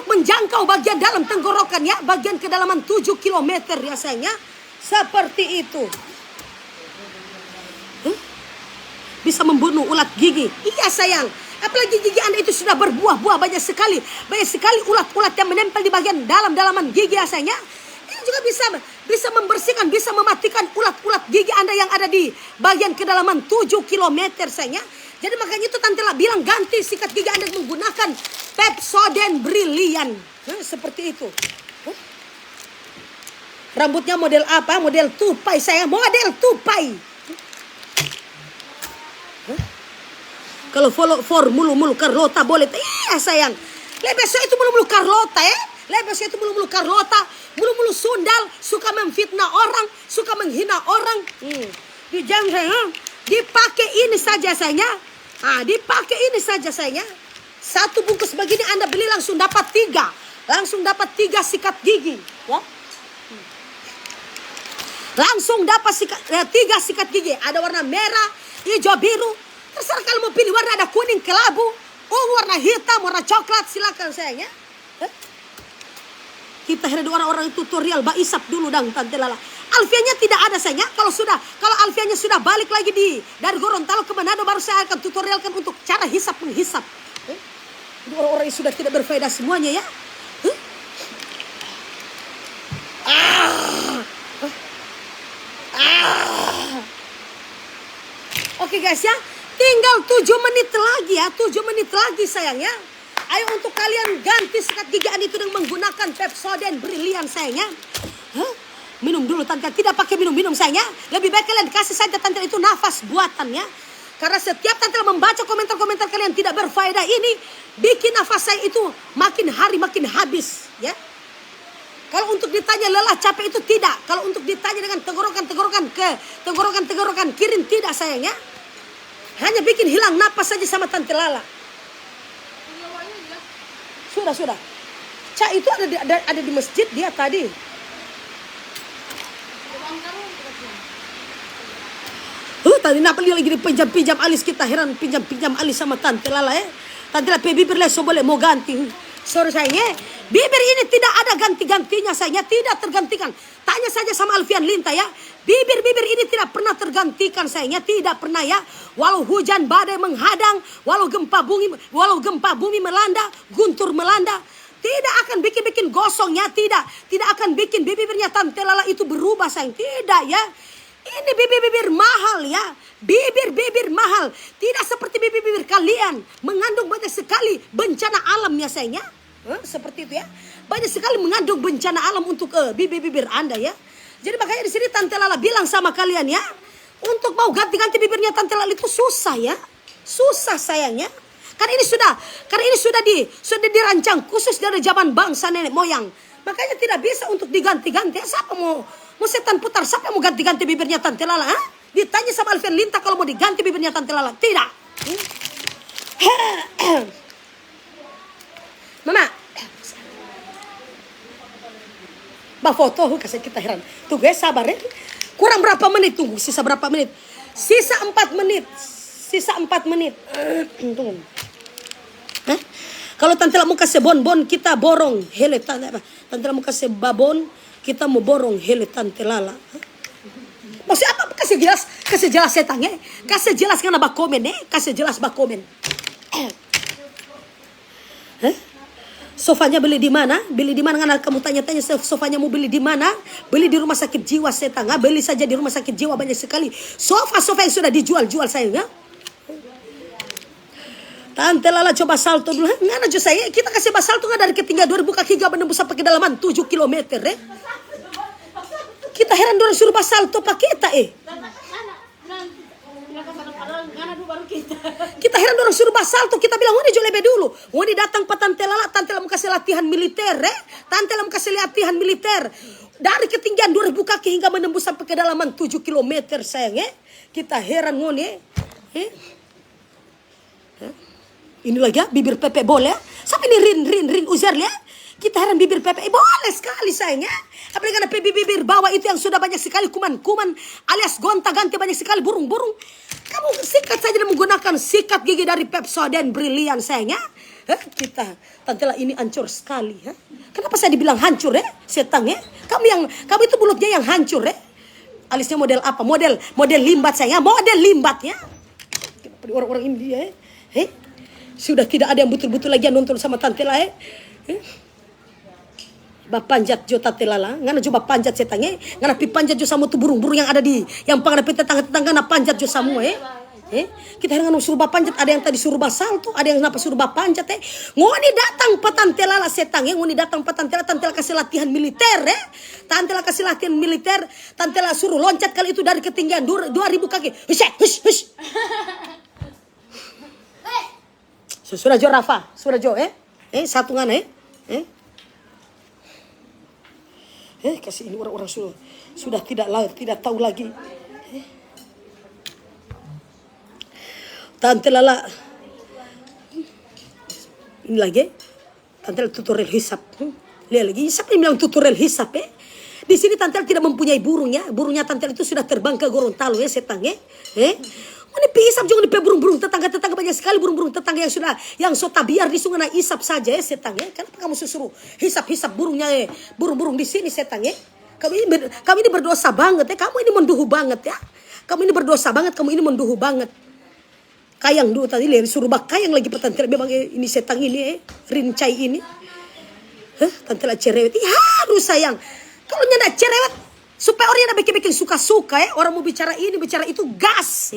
[SPEAKER 1] menjangkau bagian dalam tenggorokan ya. Bagian kedalaman 7 km ya sayangnya. Seperti itu. Bisa membunuh ulat gigi. Iya sayang. Apalagi gigi Anda itu sudah berbuah-buah banyak sekali. Banyak sekali ulat-ulat yang menempel di bagian dalam-dalaman gigi ya sayangnya. Ini juga bisa membersihkan, bisa mematikan ulat-ulat gigi Anda yang ada di bagian kedalaman 7 km sayangnya. Jadi makanya itu Tante Lala bilang ganti sikat gigi Anda menggunakan Pepsodent Brilliant. Seperti itu. Rambutnya model apa? Model tupai sayang. Model tupai. Kalau for mulu-mulu Carlota boleh. Iya sayang. Lebesok itu mulu-mulu Carlota ya. Lebesok itu mulu-mulu Carlota. Mulu-mulu sundal. Suka memfitnah orang. Suka menghina orang. Dipakai ini saja sayangnya. Dipakai ini saja sayangnya. Satu bungkus begini Anda beli langsung dapat 3. Langsung dapat 3 sikat gigi. Ya. Langsung dapat 3 sikat gigi. Ada warna merah, hijau, biru. Terserah kalau mau pilih warna, ada kuning, kelabu, warna hitam, warna coklat, silakan sayangnya. Kita hari orang-orang tutorial Baisap dulu dong Tante Lala. Alfianya tidak ada sayangnya. Kalau Alfianya sudah balik lagi dari Gorontalo ke Manado, baru saya akan tutorialkan untuk cara menghisap. Jadi orang-orang yang sudah tidak berfaedah semuanya ya. Oke guys ya. Tinggal 7 menit lagi ya. 7 menit lagi sayangnya. Ayo untuk kalian ganti sikat gigi Anda itu dengan menggunakan Pepsodent Brilliant sayangnya. Minum dulu Tante. Tidak pakai minum-minum sayangnya. Lebih baik kalian kasih saja Tante itu nafas buatannya. Karena setiap Tante membaca komentar-komentar kalian tidak berfaedah ini, bikin nafas saya itu makin hari makin habis ya. Kalau untuk ditanya lelah capek itu tidak. Kalau untuk ditanya dengan tenggorokan kiri tidak sayangnya. Hanya bikin hilang napas saja sama Tante Lala. sudah. Cak itu ada di masjid dia tadi. Tadi kenapa dia lagi pinjam alis, kita heran pinjam alis sama Tante Lala ya. Tante Lala bibir leso boleh mau ganti. Sorry sayangnya, bibir ini tidak ada ganti-gantinya sayangnya, tidak tergantikan. Tanya saja sama Alfian Linta ya. Bibir ini tidak pernah tergantikan sayangnya, tidak pernah ya. Walau hujan badai menghadang, walau gempa bumi melanda, guntur melanda, tidak akan bikin gosongnya, tidak akan bikin bibirnya Tante Lala itu berubah sayang, tidak ya. Ini bibir mahal ya, bibir mahal. Tidak seperti bibir kalian mengandung banyak sekali bencana alam ya sayangnya. Seperti itu ya, banyak sekali mengandung bencana alam untuk bibir Anda ya. Jadi makanya di sini Tante Lala bilang sama kalian ya, untuk mau ganti bibirnya Tante Lala itu susah ya, susah sayangnya. Karena ini sudah dirancang khusus dari zaman bangsa nenek moyang. Makanya tidak bisa untuk diganti-ganti. Siapa mau setan putar, siapa mau ganti-ganti bibirnya Tante Lala? Ditanya sama Alfian Linta kalau mau diganti bibirnya Tante Lala. Tidak. Mama. Foto kasih kita heran. Tunggu ya, sabar ya. Kurang berapa menit tunggu, sisa berapa menit? Sisa 4 menit. Tunggu. Kalau Tante Lala mau kasih bonbon, kita borong hele Tante Lala mau kasih babon, kita mau borong hele Tante Lala. Maksudnya apa? Kasih jelas setangnya. Kasih jelas karena bak komen kasih jelas bak komen. Sofanya beli di mana? Karena kamu tanya-tanya sofanya mau beli di mana? Beli di rumah sakit jiwa setang. Beli saja di rumah sakit jiwa banyak sekali. Sofa yang sudah dijual sayang ya. Tante Lala coba salto dulu. Ngana jo saya, kita kasih salto dari ketinggian 2000 kaki gak menembus sampai kedalaman 7 km Kita heran orang suruh salto pak kita Kita heran orang suruh salto, kita bilang mau lebih dulu. Mau datang ke Tante Lala mau kasih latihan militer Tante Lala mau kasih latihan militer. Dari ketinggian 2000 kaki hingga menembus sampai kedalaman 7 km sayang Kita heran ngone Ini lagi ya, bibir Pepe boleh ya. Sampai ini Rin Uzer ya. Kita heran bibir Pepe boleh sekali sayang ya. Apalagi karena bibir bawah itu yang sudah banyak sekali kuman alias gonta-ganti banyak sekali burung-burung. Kamu sikat saja dan menggunakan sikat gigi dari Pepsodent Brilliant sayang ya. Kita Tante Lala ini hancur sekali ya. Kenapa saya dibilang hancur setang Kamu itu mulutnya yang hancur Alisnya model apa? Model limbat sayang, model limbat ya. Orang-orang India sudah tidak ada yang betul-betul lagi yang nonton sama Tante Lala Bapanjat jo Tante Lala, ngana jo bapanjat setangnya, ngana pi panjat jo sama tu burung-burung yang ada yang pengen tetangga-tetangga na panjat jo semua Kita dengan suruh bapanjat, ada yang tadi suruh basalto, ada yang kenapa suruh bapanjat Ngoni datang pa Tante Lala setangnya, ngoni datang pa Tante Lala kasih latihan militer Tante Lala kasih latihan militer, Tante Lala suruh loncat kali itu dari ketinggian 2000 kaki. Hush. Sudah jo Rafa, sudah jo satu ngana kasih ini orang-orang sudah tidak tahu lagi. Tante Lala ini lagi Tante Lala tutorial hisap. Lihat lagi, siapa yang bilang tutorial hisap Di sini Tante Lala tidak mempunyai burungnya Tante Lala itu sudah terbang ke Gorontalo setang Ini pisap juga di burung-burung tetangga banyak sekali burung-burung tetangga yang biar di sungai isap saja setang Kenapa kamu suruh hisap burungnya burung-burung di sini setang Kamu ini berdosa banget kamu ini menduhu banget Kamu ini berdosa banget, kamu ini menduhu banget. Kayang dulu tadi suruh kayang lagi petante memang ini setang ini rincai ini. Tante Lala cerewet. Harus sayang. Kalau nyana cerewet supaya orang yang bikin suka-suka orang mau bicara ini bicara itu gas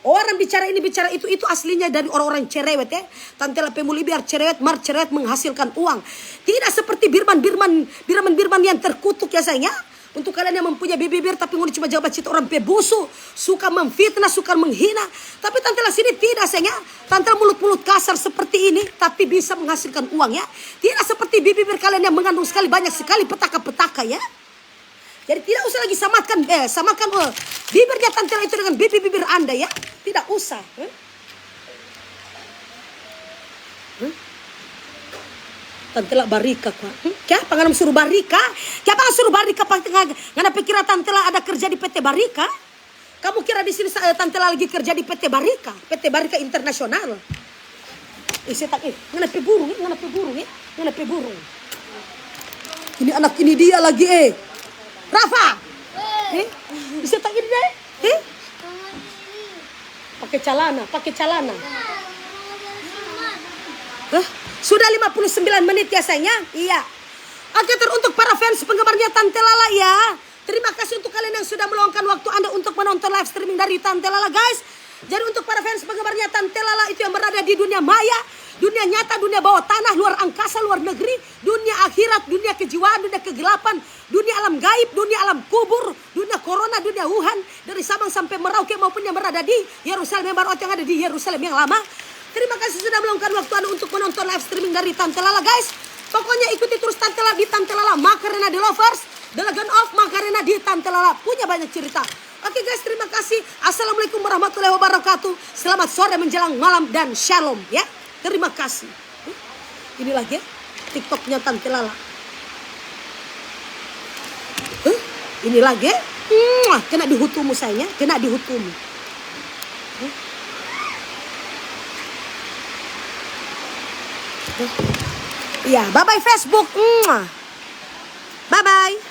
[SPEAKER 1] Orang bicara ini bicara itu aslinya dari orang-orang cerewet Tante Lala pemuli biar cerewet menghasilkan uang. Tidak seperti birman yang terkutuk ya sayang Untuk kalian yang mempunyai bibir tapi mau cuma jabat cita orang pebusu, suka memfitnah, suka menghina. Tapi Tante Lala sini tidak sayang Tante Lala mulut-mulut kasar seperti ini tapi bisa menghasilkan uang Tidak seperti bibir kalian yang mengandung banyak sekali petaka-petaka Jadi tidak usah lagi samakan bibirnya Tante Lala itu dengan bibir Anda Tidak usah. Tante la barika kwa. Kya panganam suruh barika? Kya pangan suruh barika ngana pikir tante la ada kerja di PT Barika? Kamu kira di sini tante la lagi kerja di PT Barika? PT Barika Internasional. Setak ngana pe burung, ngana pe burung. Ini anak ini dia lagi Rafa. Setak ini deh. Pakai celana. Sudah 59 menit ya sayangnya. Iya. Oke, untuk para fans penggemarnya Tante Lala ya. Terima kasih untuk kalian yang sudah meluangkan waktu Anda untuk menonton live streaming dari Tante Lala guys. Jadi untuk para fans penggemarnya Tante Lala itu yang berada di dunia maya, dunia nyata, dunia bawah tanah, luar angkasa, luar negeri, dunia akhirat, dunia kejiwaan, dunia kegelapan, dunia alam gaib, dunia alam kubur, dunia corona, dunia Wuhan, dari Sabang sampai Merauke maupun yang berada di Yerusalem yang baru atau yang ada di Yerusalem yang lama. Terima kasih sudah meluangkan waktu Anda untuk menonton live streaming dari Tante Lala guys. Pokoknya ikuti terus Tante Lala di Tante Lala Macarena The Lovers, The Legend of Macarena di Tante Lala. Punya banyak cerita. Oke guys, terima kasih. Assalamualaikum warahmatullahi wabarakatuh. Selamat sore menjelang malam dan shalom ya. Terima kasih. Ini lagi ya, TikToknya Tante Lala. Ini lagi ya. Kena dihutumu sayangnya, kena dihutumu. Ya, bye-bye Facebook. Bye-bye.